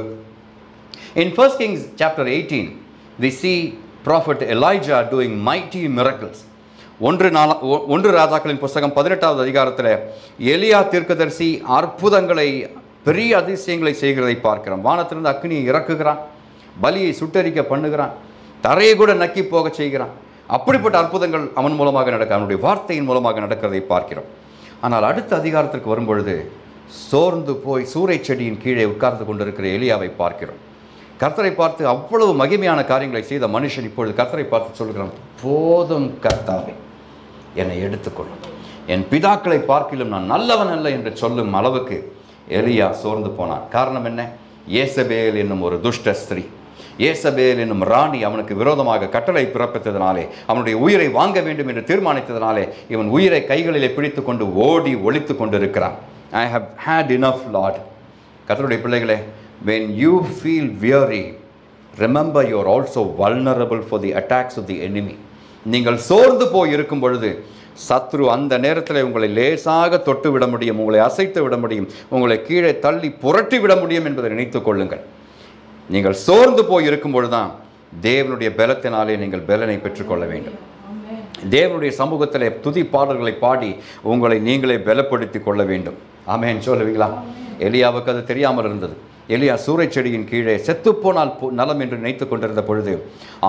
In 1 Kings chapter 18, we see Prophet Elijah doing mighty miracles. ஒன்று ராஜாக்களின் புஸ்தகம் 18வது அதிகாரத்தில் எலியா தீர்க்கதரிசி அற்புதங்களை, பெரிய அதிசயங்களை செய்கிறதை பார்க்கிறோம். வானத்திலிருந்து அக்னியை இறக்குகிறான், பலியை சுட்டரிக்க பண்ணுகிறான், தரையை கூட நக்கி போக செய்கிறான். அப்படிப்பட்ட அற்புதங்கள் அவன் மூலமாக நடக்க, அவனுடைய வார்த்தையின் மூலமாக நடக்கிறதை பார்க்கிறோம். ஆனால் அடுத்த அதிகாரத்திற்கு வரும்பொழுது சோர்ந்து போய் சூறை செடியின் கீழே உட்கார்ந்து கொண்டிருக்கிற எலியாவை பார்க்கிறோம். கர்த்தரை பார்த்து அவ்வளவு மகிமையான காரியங்களை செய்த மனுஷன் இப்பொழுது கர்த்தரை பார்த்து சொல்கிறான், போதும் கர்த்தாவே, என்னை எடுத்துக்கொள்ளும், என் பிதாக்களை பார்க்கிலும் நான் நல்லவன் அல்ல என்று சொல்லும் அளவுக்கு எலியா சோர்ந்து போனான். காரணம் என்ன? ஏசபேல் என்னும் ஒரு துஷ்ட ஸ்திரீ, ஏசபேல் என்னும் ராணி அவனுக்கு விரோதமாக கட்டளை பிறப்பித்ததினாலே, அவனுடைய உயிரை வாங்க வேண்டும் என்று தீர்மானித்ததினாலே இவன் உயிரை கைகளிலே பிடித்து கொண்டு ஓடி ஒளித்து கொண்டிருக்கிறான். I have had enough, Lord. கர்த்தருடைய பிள்ளைகளே, when you feel weary, remember you are also vulnerable for the attacks of the enemy. நீங்கள் சோர்ந்து போய் இருக்கும் பொழுது சத்ரு அந்த நேரத்தில் உங்களை லேசாக தொட்டு விட முடியும், உங்களை அசைத்து விட முடியும், உங்களை கீழே தள்ளி புரட்டி விட முடியும் என்பதை நினைத்துக் கொள்ளுங்கள். நீங்கள் சோர்ந்து போய் இருக்கும் பொழுதுதான் தேவனுடைய பலத்தினாலே நீங்கள் பலனை பெற்றுக்கொள்ள வேண்டும். தேவனுடைய சமூகத்திலே துதி பாடல்களை பாடி உங்களை நீங்களே பலப்படுத்தி கொள்ள வேண்டும். ஆமென் சொல்லுவீங்களா? எலியாவுக்கு அது தெரியாமல் இருந்தது. எலியா சூறை செடியின் கீழே செத்துப்போனால் நலம் என்று நினைத்து கொண்டிருந்த பொழுது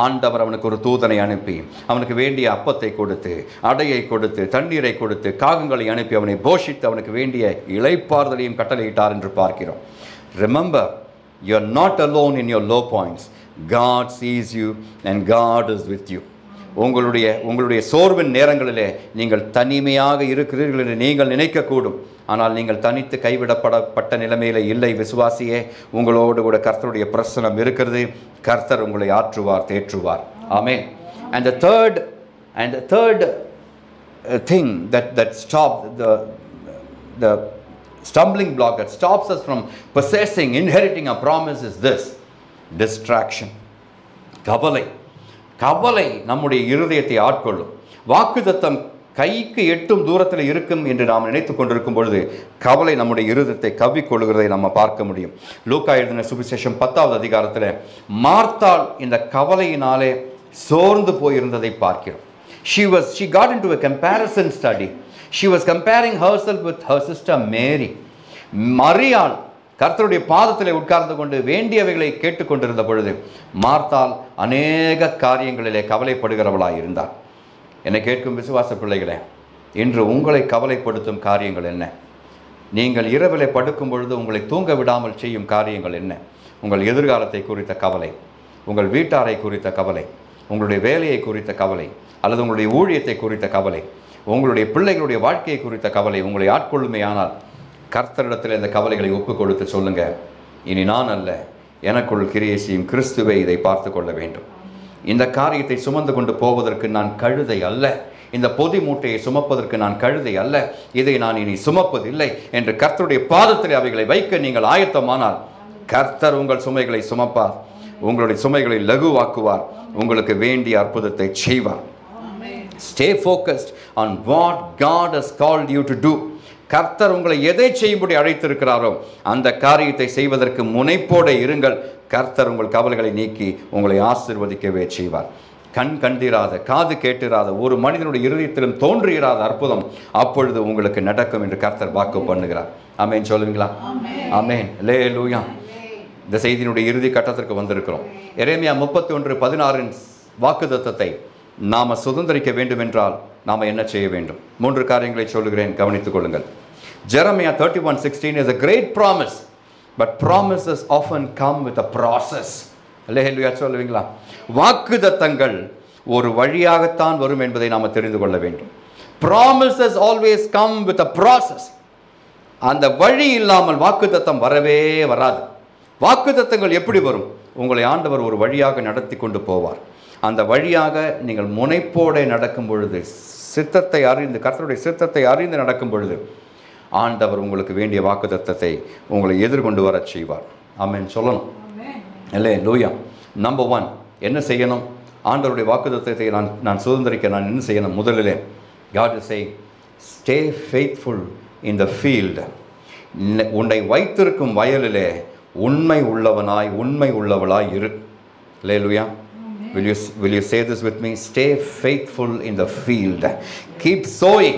ஆண்டவர் அவனுக்கு ஒரு தூதனை அனுப்பி அவனுக்கு வேண்டிய அப்பத்தை கொடுத்து, அடையை கொடுத்து, தண்ணீரை கொடுத்து, காகங்களை அனுப்பி அவனை போஷித்து அவனுக்கு வேண்டிய இளைப்பாறுதலையும் கட்டளையிட்டார் என்று பார்க்கிறோம். Remember, you are not alone in your low points. God sees you and God is with you. உங்களுடைய சோர்வின் நேரங்களிலே நீங்கள் தனிமையாக இருக்கிறீர்கள் என்று நீங்கள் நினைக்கக்கூடும். ஆனால் நீங்கள் தனித்து கைவிடப்பட்ட நிலைமையில இல்லை விசுவாசியே. உங்களோடு கூட கர்த்தருடைய பிரசனம் இருக்கிறது. கர்த்தர் உங்களை ஆற்றுவார், தேற்றுவார். ஆமென். And the third thing that stops the stumbling block that stops us from possessing, inheriting a promise is this: distraction. கவலை நம்முடைய இருதயத்தை ஆட்கொள்ளும். வாக்குத்தத்தம் கைக்கு எட்டும் தூரத்தில் இருக்கும் என்று நாம் நினைத்து கொண்டிருக்கும் பொழுது கவலை நம்முடைய இருதயத்தை கவ்விக்கொள்கிறதை நம்ம பார்க்க முடியும். லூக்கா எழுதின சுவிசேஷம் 10வது அதிகாரத்தில் மார்த்தாள் இந்த கவலையினாலே சோர்ந்து போயிருந்ததை பார்க்கிறோம். She got into a comparison study. She was comparing herself with her sister Mary. மரியாள் கர்த்தருடைய பாதத்திலே உட்கார்ந்து கொண்டு வேண்டியவைகளை கேட்டுக்கொண்டிருந்த பொழுது மார்த்தாள் அநேக காரியங்களிலே கவலைப்படுகிறவளாய் இருந்தார். என்னை கேட்கும் விசுவாச பிள்ளைகளே, இன்று உங்களை கவலைப்படுத்தும் காரியங்கள் என்ன? நீங்கள் இரவிலே படுக்கும் பொழுது உங்களை தூங்க விடாமல் செய்யும் காரியங்கள் என்ன? உங்கள் எதிர்காலத்தை குறித்த கவலை, உங்கள் வீட்டாரை குறித்த கவலை, உங்களுடைய வேலையை குறித்த கவலை, அல்லது உங்களுடைய ஊழியத்தை குறித்த கவலை, உங்களுடைய பிள்ளைகளுடைய வாழ்க்கையை குறித்த கவலை உங்களை ஆட்கொள்ளுமே. ஆனால் கர்த்தரிடத்தில் இந்த கவலைகளை ஒப்புக் கொடுத்து சொல்லுங்க, இனி நான் அல்ல, எனக்குள் கிரியை செய்யும் கிறிஸ்துவை இதை பார்த்து கொள்ள வேண்டும். இந்த காரியத்தை சுமந்து கொண்டு போவதற்கு நான் கழுதை அல்ல, இந்த பொதி மூட்டையை சுமப்பதற்கு நான் கழுதை அல்ல, இதை நான் இனி சுமப்பதில்லை என்று கர்த்தருடைய பாதத்தில் அவைகளை வைக்க நீங்கள் ஆயத்தமானால் கர்த்தர் உங்கள் சுமைகளை சுமப்பார், உங்களுடைய சுமைகளை லகுவாக்குவார், உங்களுக்கு வேண்டிய அற்புதத்தை செய்வார். Stay focused on what God has called you to do. கர்த்தர் உங்களை எதை செய்யும்படி அழைத்திருக்கிறாரோ அந்த காரியத்தை செய்வதற்கு முனைப்போடு இருங்கள். கர்த்தர் உங்கள் கவலைகளை நீக்கி உங்களை ஆசீர்வதிக்கவே செய்வார். கண் கண்டிராத, காது கேட்டிராத, ஒரு மனிதனுடைய இருதயத்திலும் தோன்றியிராத அற்புதம் அப்பொழுது உங்களுக்கு நடக்கும் என்று கர்த்தர் வாக்கு பண்ணுகிறார். ஆமென் சொல்லுவீங்களா? ஆமென். அல்லேலூயா. இந்த செய்தியினுடைய இறுதி கட்டத்திற்கு வந்திருக்கிறோம். எரேமியா 31:16 வாக்குத்தத்தத்தை நாம் சுதந்திரிக்க வேண்டும் என்றால் நாம் என்ன செய்ய வேண்டும்? 3 காரியங்களை சொல்லுகிறேன், கவனித்துக் கொள்ளுங்கள். Jeremiah 31:16 is a great promise, but promises often come with a process. அல்லேலூயா சொல்லுவீங்களா? வாக்குத்தத்தங்கள் ஒரு வழியாகத்தான் வரும் என்பதை நாம் தெரிந்து கொள்ள வேண்டும். Promises always come with a process. அந்த வழி இல்லாமல் வாக்குத்தத்தம் வரவே வராது. வாக்குத்தத்தங்கள் எப்படி வரும்? உங்களை ஆண்டவர் ஒரு வழியாக நடத்தி கொண்டு போவார். அந்த வழியாக நீங்கள் முனைப்போடு நடக்கும் பொழுது, சித்தத்தை அறிந்து, கர்த்தருடைய சித்தத்தை அறிந்து நடக்கும் பொழுது ஆண்டவர் உங்களுக்கு வேண்டிய வாக்குத்தத்தத்தை உங்களை எதிர்கொண்டு வர செய்வார். ஆமென் சொல்லணும். அல்லேலூயா. நம்பர் 1 என்ன செய்யணும்? ஆண்டவருடைய வாக்குத்தத்தத்தை நான் சுதந்திரிக்க நான் என்ன செய்யணும்? முதலிலே God is saying, stay faithful in the field. உன்னை வைத்திருக்கும் வயலிலே உண்மை உள்ளவனாய் உண்மை உள்ளவளாய் இரு. அல்லேலூயா. Will you say this with me? Stay faithful in the field. Keep sowing.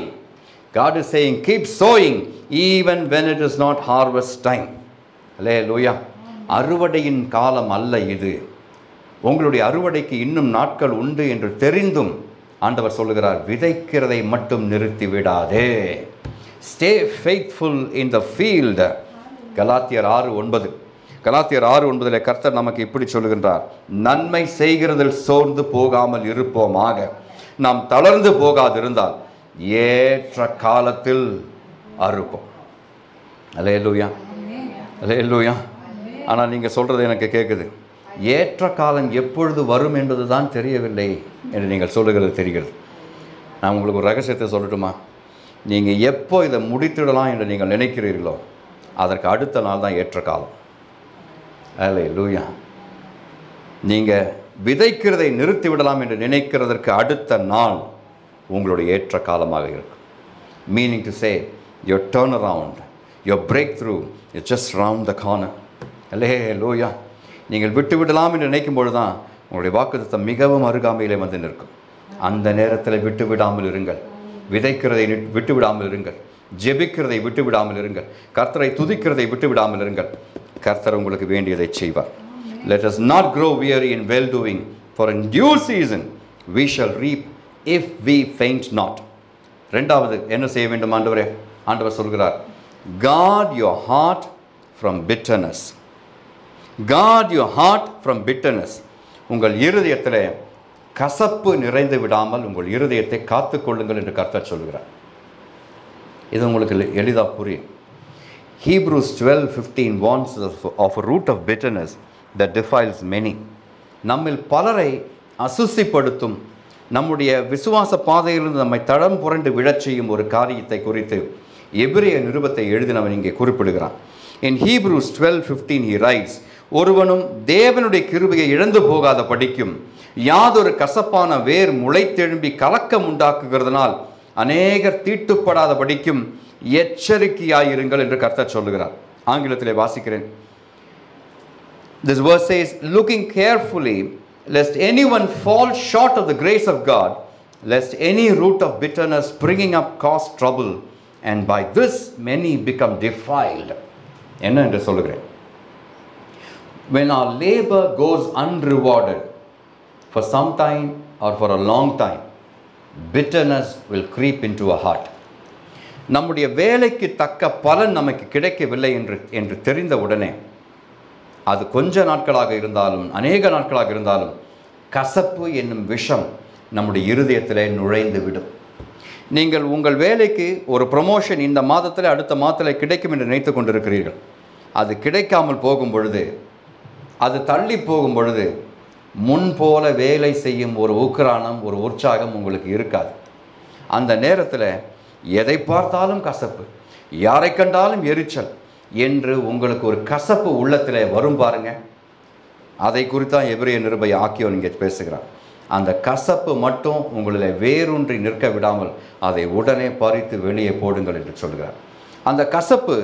God is saying keep sowing even when it is not harvest time. Hallelujah. அறுவடையின் காலம் அல்ல இது. உங்களுடைய அறுவடைக்கு இன்னும் நாட்கள் உண்டு என்று தெரிந்தும் ஆண்டவர் சொல்லுகிறார், விதைக்கிறதை மட்டும் நிறுத்தி விடாதே. Stay faithful in the field. கலாத்தியர் 6:9. கலாத்தியர் 6:9 கர்த்தர் நமக்கு இப்படி சொல்லுகின்றார், நன்மை செய்கிறதில் சோர்ந்து போகாமல் இருப்போமாக. நாம் தளர்ந்து போகாதிருந்தால் ஏற்ற காலத்தில் அறுப்போம். அல்லேலூயா, அல்லேலூயா. ஆனால் நீங்கள் சொல்கிறது எனக்கு கேட்குது, ஏற்ற காலம் எப்பொழுது வரும் என்பது தான் தெரியவில்லை என்று நீங்கள் சொல்லுகிறது தெரிகிறது. நான் உங்களுக்கு ஒரு ரகசியத்தை சொல்லட்டுமா? நீங்கள் எப்போ இதை முடித்திடலாம் என்று நீங்கள் நினைக்கிறீர்களோ அதற்கு அடுத்த நாள் தான் ஏற்ற காலம். அல்லேலூயா. நீங்கள் விதைக்கிறதை நிறுத்திவிடலாம் என்று நினைக்கிறதற்கு அடுத்த நாள் உங்களுடைய ஏற்ற காலமாக இருக்கும். Meaning to say your turnaround, your breakthrough is just round the corner. அல்லேலூயா. நீங்கள் விட்டுவிடலாம் என்று நினைக்கும்பொழுது தான் உங்களுடைய வாக்குத்தத்தம் மிகவும் அருகாமையிலே வந்து நிற்கும். அந்த நேரத்தில் விட்டுவிடாமல் இருங்கள். விதைக்கிறதை விட்டுவிடாமல் இருங்கள். ஜெபிக்கிறதை விட்டுவிடாமல் இருங்கள். கர்த்தரை துதிக்கிறதை விட்டுவிடாமல் இருங்கள். கர்த்தர் உங்களுக்கு வேண்டியதை செய்வார். Let us not grow weary in well doing, for in due season we shall reap if we faint not. இரண்டாவது என்ன செய்ய வேண்டும் ஆண்டவரே? ஆண்டவர் சொல்கிறார், guard your heart from bitterness. guard your heart from bitterness. உங்கள் இருதயத்தில் கசப்பு நிறைந்து விடாமல் உங்கள் இருதயத்தை காத்துக்கொள்ளுங்கள் என்று கர்த்தர் சொல்கிறார். இது உங்களுக்கு எளிதாக புரியும். Hebrews 12:15 warns us of a root of bitterness that defiles many. நம்மில் பலரை அசுசிப்படுத்தும், நம்முடைய விசுவாச பாதையிலிருந்து நம்மை தடம் புரண்டு விழச் செய்யும் ஒரு காரியத்தை குறித்து எபிரேய நிருபத்தை எழுதினவன் இங்கே குறிப்பிடுகிறான். In Hebrews 12:15 he writes, ஒருவனும் தேவனுடைய கிருபையை இழந்து போகாத படிக்கும் யாதொரு கசப்பான வேர் முளைத்தெழும்பி கலக்கம் உண்டாக்குகிறதுனால் அநேகர் தீட்டுப்படாத படிக்கும் எச்சரிக்கையாயிருங்கள் என்று கர்த்தர் சொல்லுகிறார். ஆங்கிலத்திலே வாசிக்கிறேன். This verse says, looking carefully lest anyone fall short of the grace of God, lest any root of bitterness springing up cause trouble, and by this many become defiled. என்ன என்று சொல்லுகிறேன்? When our labor goes unrewarded for some time or for a long time, bitterness will creep into our heart. நம்முடைய வேலைக்கு தக்க பலன் நமக்கு கிடைக்கவில்லை என்று தெரிந்த உடனே, அது கொஞ்ச நாட்களாக இருந்தாலும் அநேக நாட்களாக இருந்தாலும் கசப்பு என்னும் விஷம் நம்முடைய இருதயத்திலே நுழைந்து விடும். நீங்கள் உங்கள் வேலைக்கு ஒரு ப்ரமோஷன் இந்த மாதத்தில் அடுத்த மாதத்தில் கிடைக்கும் என்று நினைத்து கொண்டிருக்கிறீர்கள். அது கிடைக்காமல் போகும் பொழுது, அது தள்ளி போகும் பொழுது முன்போல வேலை செய்யும் ஒரு உக்கிரானம், ஒரு உற்சாகம் உங்களுக்கு இருக்காது. அந்த நேரத்தில் எதை பார்த்தாலும் கசப்பு, யாரை கண்டாலும் எரிச்சல் என்று உங்களுக்கு ஒரு கசப்பு உள்ளத்தில் வரும் பாருங்க. அதை குறித்தான் எபிரேய நிருபை ஆக்கியோன் இங்கே பேசுகிறார். அந்த கசப்பு மட்டும் உங்களில் வேரூன்றி நிற்க விடாமல் அதை உடனே பறித்து வெளியே போடுங்கள் என்று சொல்கிறார். அந்த கசப்பு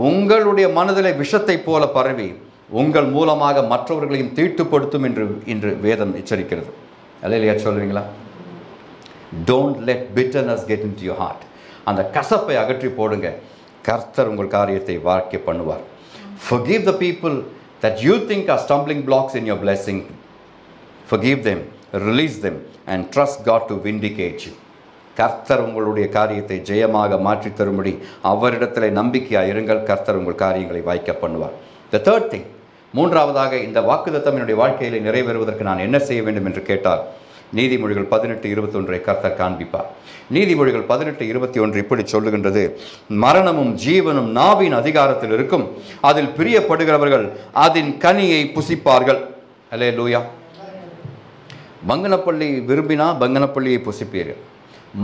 உங்களுடைய மனதில் விஷத்தை போல பரவி உங்கள் மூலமாக மற்றவர்களையும் தீட்டுப்படுத்தும் என்று இன்று வேதம் எச்சரிக்கிறது. அல்லேலூயா சொல்லுவீங்களா? Don't let bitterness get into your heart. அந்த கசப்பை அகற்றி போடுங்க. கர்த்தர் உங்கள் காரியத்தை வாக்கிய பண்ணுவார். Forgive the people that you think are stumbling blocks in your blessing. Forgive them, release them and trust God to vindicate you. கர்த்தர் உங்களுடைய காரியத்தை ஜெயமாக மாற்றி தரும்படி அவரிடத்தில் நம்பிக்கையாக இருங்கள். கர்த்தர் உங்கள் காரியங்களை வாய்க்க பண்ணுவார். The third thing, மூன்றாவதாக, இந்த வாக்குத்தத்தம் என்னுடைய வாழ்க்கையில் நிறைவேறுவதற்கு நான் என்ன செய்ய வேண்டும் என்று கேட்டால், நீதிமொழிகள் 18:21 கர்த்தர் காண்பிப்பார். நீதிமொழிகள் 18:21 இப்படி சொல்லுகின்றது, மரணமும் ஜீவனும் நாவின் அதிகாரத்தில் இருக்கும், அதில் பிரியப்படுகிறவர்கள் அதன் கனியை புசிப்பார்கள். அல்லேலூயா. பங்கனப்பள்ளி விரும்பினால் பங்கனப்பள்ளியை புசிப்பீர்கள்,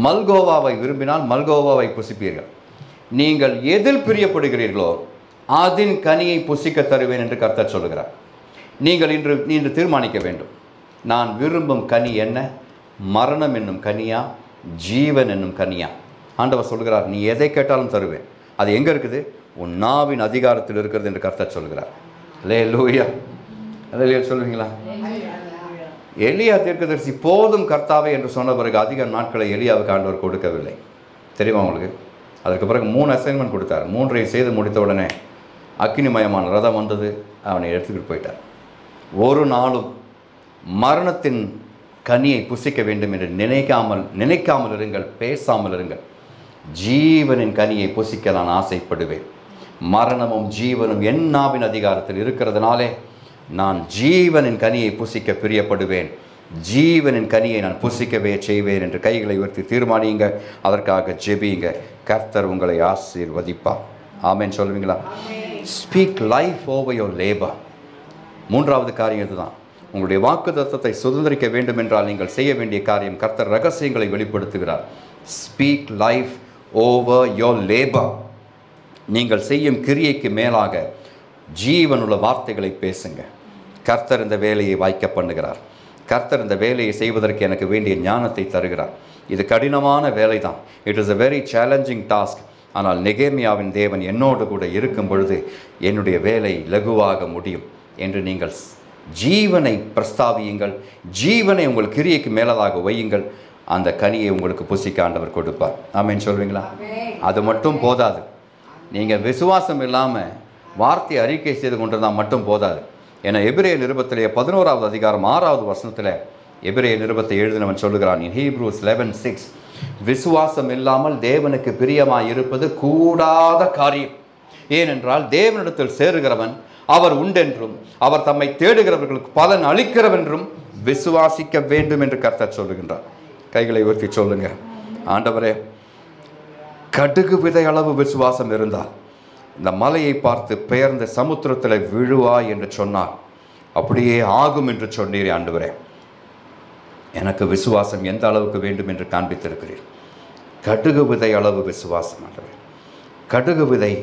மல்கோவாவை விரும்பினால் மல்கோவாவை புசிப்பீர்கள். நீங்கள் எதில் பிரியப்படுகிறீர்களோ அதன் கனியை புசிக்க தருவேன் என்று கர்த்தர் சொல்லுகிறார். நீங்கள் இன்று தீர்மானிக்க வேண்டும், நான் விரும்பும் கனி என்ன? மரணம் என்னும் கனியா, ஜீவன் என்னும் கனியா? ஆண்டவர் சொல்கிறார், நீ எதை கேட்டாலும் தருவேன். அது எங்கே இருக்குது? உன் நாவின் அதிகாரத்தில் இருக்கிறது என்று கர்த்தர் சொல்கிறார். அல்லேலூயா. அல்லேலூயா சொல்லுவீங்களா? எலியா தீர்க்கதரிசி போதும் கர்த்தாவே என்று சொன்ன பிறகு அதிக நாட்களை எலியாவுக்கு ஆண்டவர் கொடுக்கவில்லை. தெரியுமா உங்களுக்கு? அதற்கு பிறகு 3 அசைன்மெண்ட் கொடுத்தார். 3ஐயும் செய்து முடித்த உடனே அக்கினிமயமான ரதம் வந்தது, அவனை எடுத்துக்கிட்டு போயிட்டார். ஒரு நாளும் மரணத்தின் கனியை புசிக்க வேண்டும் என்று நினைக்காமல் இருங்கள், பேசாமல் இருங்கள். ஜீவனின் கனியை புசிக்க நான் ஆசைப்படுவேன். மரணமும் ஜீவனும் என் நாவின் அதிகாரத்தில் இருக்கிறதுனாலே நான் ஜீவனின் கனியை புசிக்க பிரியப்படுவேன். ஜீவனின் கனியை நான் புசிக்கவே செய்வேன் என்று கைகளை உயர்த்தி தீர்மானியுங்க. அதற்காக ஜெபியுங்க. கர்த்தர் உங்களை ஆசீர்வதிப்பார். ஆமென் சொல்லுவீங்களா? Speak life over your labour. 3வது காரியம் இதுதான். உங்களுடைய வாக்குத்தத்தத்தை சுதந்திரிக்க வேண்டும் என்றால் நீங்கள் செய்ய வேண்டிய காரியம், கர்த்தர் ரகசியங்களை வெளிப்படுத்துகிறார். Speak life over your labour. நீங்கள் செய்யும் கிரியைக்கு மேலாக ஜீவனுள்ள வார்த்தைகளை பேசுங்க. கர்த்தர் இந்த வேலையை வாய்க்க பண்ணுகிறார். கர்த்தர் இந்த வேலையை செய்வதற்கு எனக்கு வேண்டிய ஞானத்தை தருகிறார். இது கடினமான வேலை தான். It is a very challenging task. ஆனால் நெகேமியாவின் தேவன் என்னோடு கூட இருக்கும் பொழுது என்னுடைய வேலை லகுவாக முடியும் என்று நீங்கள் ஜீவனை பிரஸ்தாவியுங்கள். ஜீவனை உங்கள் கிரியைக்கு மேலதாக வையுங்கள். அந்த கனியை உங்களுக்கு புசிக்க ஆண்டவர் கொடுப்பார். ஆமென் சொல்வீங்களா? அது மட்டும் போதாது. நீங்கள் விசுவாசம் இல்லாமல் வார்த்தை அறிக்கை செய்து கொண்டிருந்தால் மட்டும் போதாது. ஏன்னா எபிரேயர் நிருபத்திலே 11வது அதிகாரம் 6வது வசனத்தில் எபிரேயர் நிருபத்தை எழுதினவன் சொல்லுகிறான், in Hebrews 11:6, விசுவாசம் இல்லாமல் தேவனுக்கு பிரியமாய் இருப்பது கூடாத காரியம். ஏனென்றால் தேவனிடத்தில் சேருகிறவன் அவர் உண்டென்றும் அவர் தம்மை தேடுகிறவர்களுக்கு பலன் அளிக்கிறவென்றும் விசுவாசிக்க வேண்டும் என்று கர்த்தர் சொல்லுகின்றார். கைகளை உயர்த்தி சொல்லுங்க, ஆண்டவரே, கடுகு விதை அளவு விசுவாசம் இருந்தால் இந்த மலையை பார்த்து பெயர்ந்த சமுத்திரத்தில் விழுவாய் என்று சொன்னார். அப்படியே ஆகும் என்று சொன்னீரே ஆண்டவரே. எனக்கு விசுவாசம் எந்த அளவுக்கு வேண்டும் என்று காண்பித்திருக்கிறீர். கடுகு விதை அளவு விசுவாசம் ஆண்டவரே. கடுகு விதை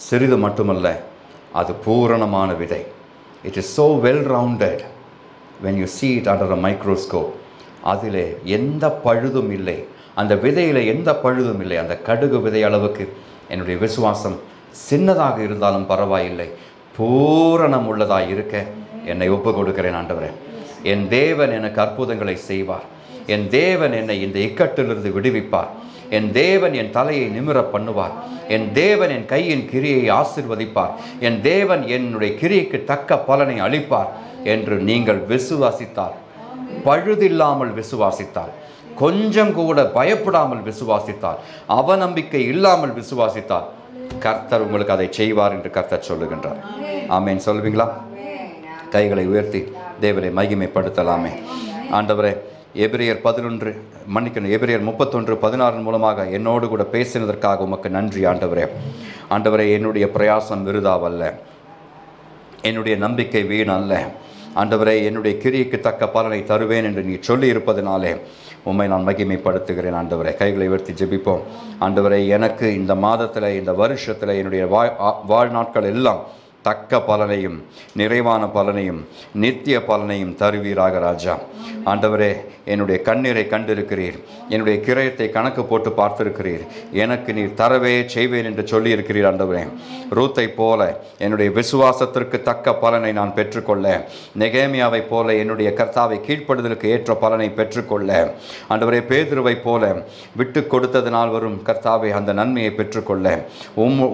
சிறிது மட்டுமல்ல, அது பூரணமான விதை. It is so well rounded when you see it under a microscope. அதிலே எந்த பழுதும் இல்லை, அந்த விதையில் எந்த பழுதும் இல்லை. அந்த கடுகு விதை அளவுக்கு என்னுடைய விசுவாசம் சின்னதாக இருந்தாலும் பரவாயில்லை, பூரணம் உள்ளதாக இருக்க என்னை ஒப்பு கொடுக்கிறேன் ஆண்டவரே. என் தேவன் எனக்கு அற்புதங்களை செய்வார். என் தேவன் என்னை இந்த இக்கட்டிலிருந்து விடுவிப்பார். என் தேவன் என் தலையை நிமிர பண்ணுவார். என் தேவன் என் கையின் கிரியை ஆசீர்வதிப்பார். என் தேவன் என்னுடைய கிரியைக்கு தக்க பலனை அளிப்பார் என்று நீங்கள் விசுவாசித்தால், பழுதில்லாமல் விசுவாசித்தால், கொஞ்சம் கூட பயப்படாமல் விசுவாசித்தால், அவநம்பிக்கை இல்லாமல் விசுவாசித்தால், கர்த்தர் உங்களுக்கு அதை செய்வார் என்று கர்த்தர் சொல்லுகின்றார். ஆமென் சொல்வீங்களா? கைகளை உயர்த்தி தேவரை மகிமைப்படுத்தலாமே. ஆண்டவரே, எபிரேயர் 31:16 மூலமாக என்னோடு கூட பேசினதற்காக உமக்கு நன்றி ஆண்டவரே. ஆண்டவரே, என்னுடைய பிரயாசம் விருதாவல்ல, என்னுடைய நம்பிக்கை வீணல்ல ஆண்டவரே. என்னுடைய கிரியைக்கு தக்க பலனை தருவேன் என்று நீ சொல்லி இருப்பதனாலே உம்மை நான் மகிமைப்படுத்துகிறேன் ஆண்டவரே. கைகளை உயர்த்தி ஜெபிப்போம். ஆண்டவரே, எனக்கு இந்த மாதத்தில், இந்த வருஷத்தில், என்னுடைய வாழ்நாட்கள் எல்லாம் தக்க பலனையும் நிறைவான பலனையும் நித்திய பலனையும் தருவீராக ராஜா. ஆண்டவரே, என்னுடைய கண்ணீரை கண்டிருக்கிறீர், என்னுடைய கிரயத்தை கணக்கு போட்டு பார்த்திருக்கிறீர். எனக்கு நீர் தரவே செய்வேன் என்று சொல்லியிருக்கிறீர் ஆண்டவரே. ரூத்தை போல என்னுடைய விசுவாசத்திற்கு தக்க பலனை நான் பெற்றுக்கொள்ள, நெகேமியாவை போல என்னுடைய கர்த்தாவை கீழ்ப்படுதலுக்கு ஏற்ற பலனை பெற்றுக்கொள்ள, ஆண்டவரே, பேதுருவை போல விட்டு கொடுத்ததினால் வரும் கர்த்தாவை அந்த நன்மையை பெற்றுக்கொள்ள,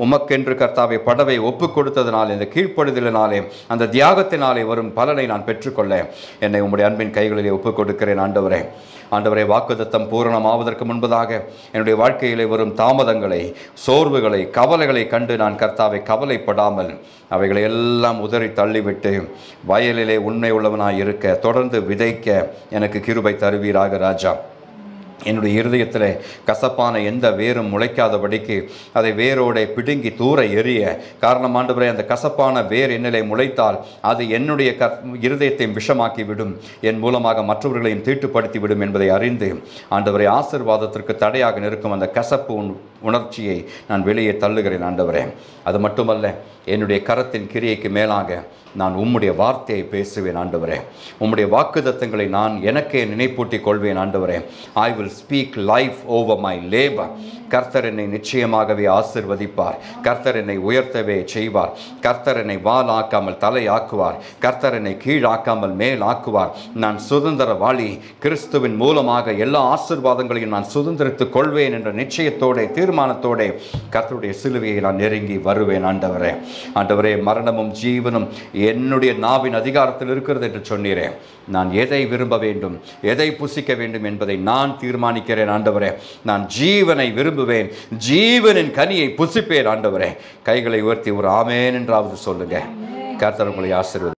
உமக்கென்று கர்த்தாவை படவை ஒப்பு கொடுத்ததினால், இந்த கீழ்ப்படுதலினாலே, அந்த தியாகத்தினாலே வரும் பலனை நான் பெற்றுக்கொள்ள என்னை உம்முடைய அன்பின் கைகளிலே ஒப்புக் கொடுக்கிறேன் ஆண்டவரே. ஆண்டவரே, வாக்குத்தத்தம் பூரணமாவதற்கு முன்பதாக என்னுடைய வாழ்க்கையிலே வரும் தாமதங்களை, சோர்வுகளை, கவலைகளை கண்டு நான் கர்த்தாவை கவலைப்படாமல் அவைகளை எல்லாம் உதறி தள்ளிவிட்டு வயலிலே உண்மை உள்ளவனாய் இருக்க, தொடர்ந்து விதைக்க எனக்கு கிருபை தருவீராக ராஜா. என்னுடைய இருதயத்தில் கசப்பான எந்த வேரும் முளைக்காதபடிக்கு அதை வேரோடை பிடுங்கி தூர எறிய காரணம் ஆண்டவரே, அந்த கசப்பான வேர் என்னிலே முளைத்தால் அது என்னுடைய இருதயத்தை விஷமாக்கி விடும், என் மூலமாக மற்றவர்களையும் தீட்டுப்படுத்தி விடும் என்பதை அறிந்து ஆண்டவரே, ஆசீர்வாதத்திற்கு தடையாக நிற்கும் அந்த கசப்பு உணர்ச்சியை நான் வெளியே தள்ளுகிறேன் ஆண்டவரே. அது மட்டுமல்ல, என்னுடைய கரத்தின் கிரியைக்கு மேலாக நான் உம்முடைய வார்த்தையை பேசுவேன் ஆண்டவரே. உம்முடைய வாக்குத்தத்தங்களை நான் எனக்கே நினைப்பூட்டிக் கொள்வேன் ஆண்டவரே. I will will speak life over my labor. கர்த்தர் என்னை நிச்சயமாகவே ஆசீர்வதிப்பார். கர்த்தர் என்னை உயர்த்தவே செய்வார். கர்த்தர் என்னை வால் ஆக்காமல் தலை ஆக்குவார். கர்த்தர் என்னை கீழாக்காமல் மேல் ஆக்குவார். நான் சுதந்திரவாளி. கிறிஸ்துவின் மூலமாக எல்லா ஆசீர்வாதங்களையும் நான் சுதந்திரித்துக் கொள்வேன் என்ற நிச்சயத்தோட தீர்மானத்தோட கர்த்தருடைய சிலுவையை நான் நெருங்கி வருவேன். ஆண்டவரே, ஆண்டவரே, மரணமும் ஜீவனும் என்னுடைய நாவின் அதிகாரத்தில் இருக்கிறது என்று சொன்னீரே. நான் எதை விரும்ப வேண்டும், எதை புசிக்க வேண்டும் என்பதை நான் தீர்மானிக்கிறேன். ஆண்டவரே, நான் ஜீவனை விரும்புவேன், ஜீவனின் கனியை புசிப்பேன். ஆண்டவரே, கைகளை உயர்த்தி ஒரு ஆமென் என்றாவது சொல்லுங்க. கர்த்தர் உங்களை ஆசீர்வதிப்பார்.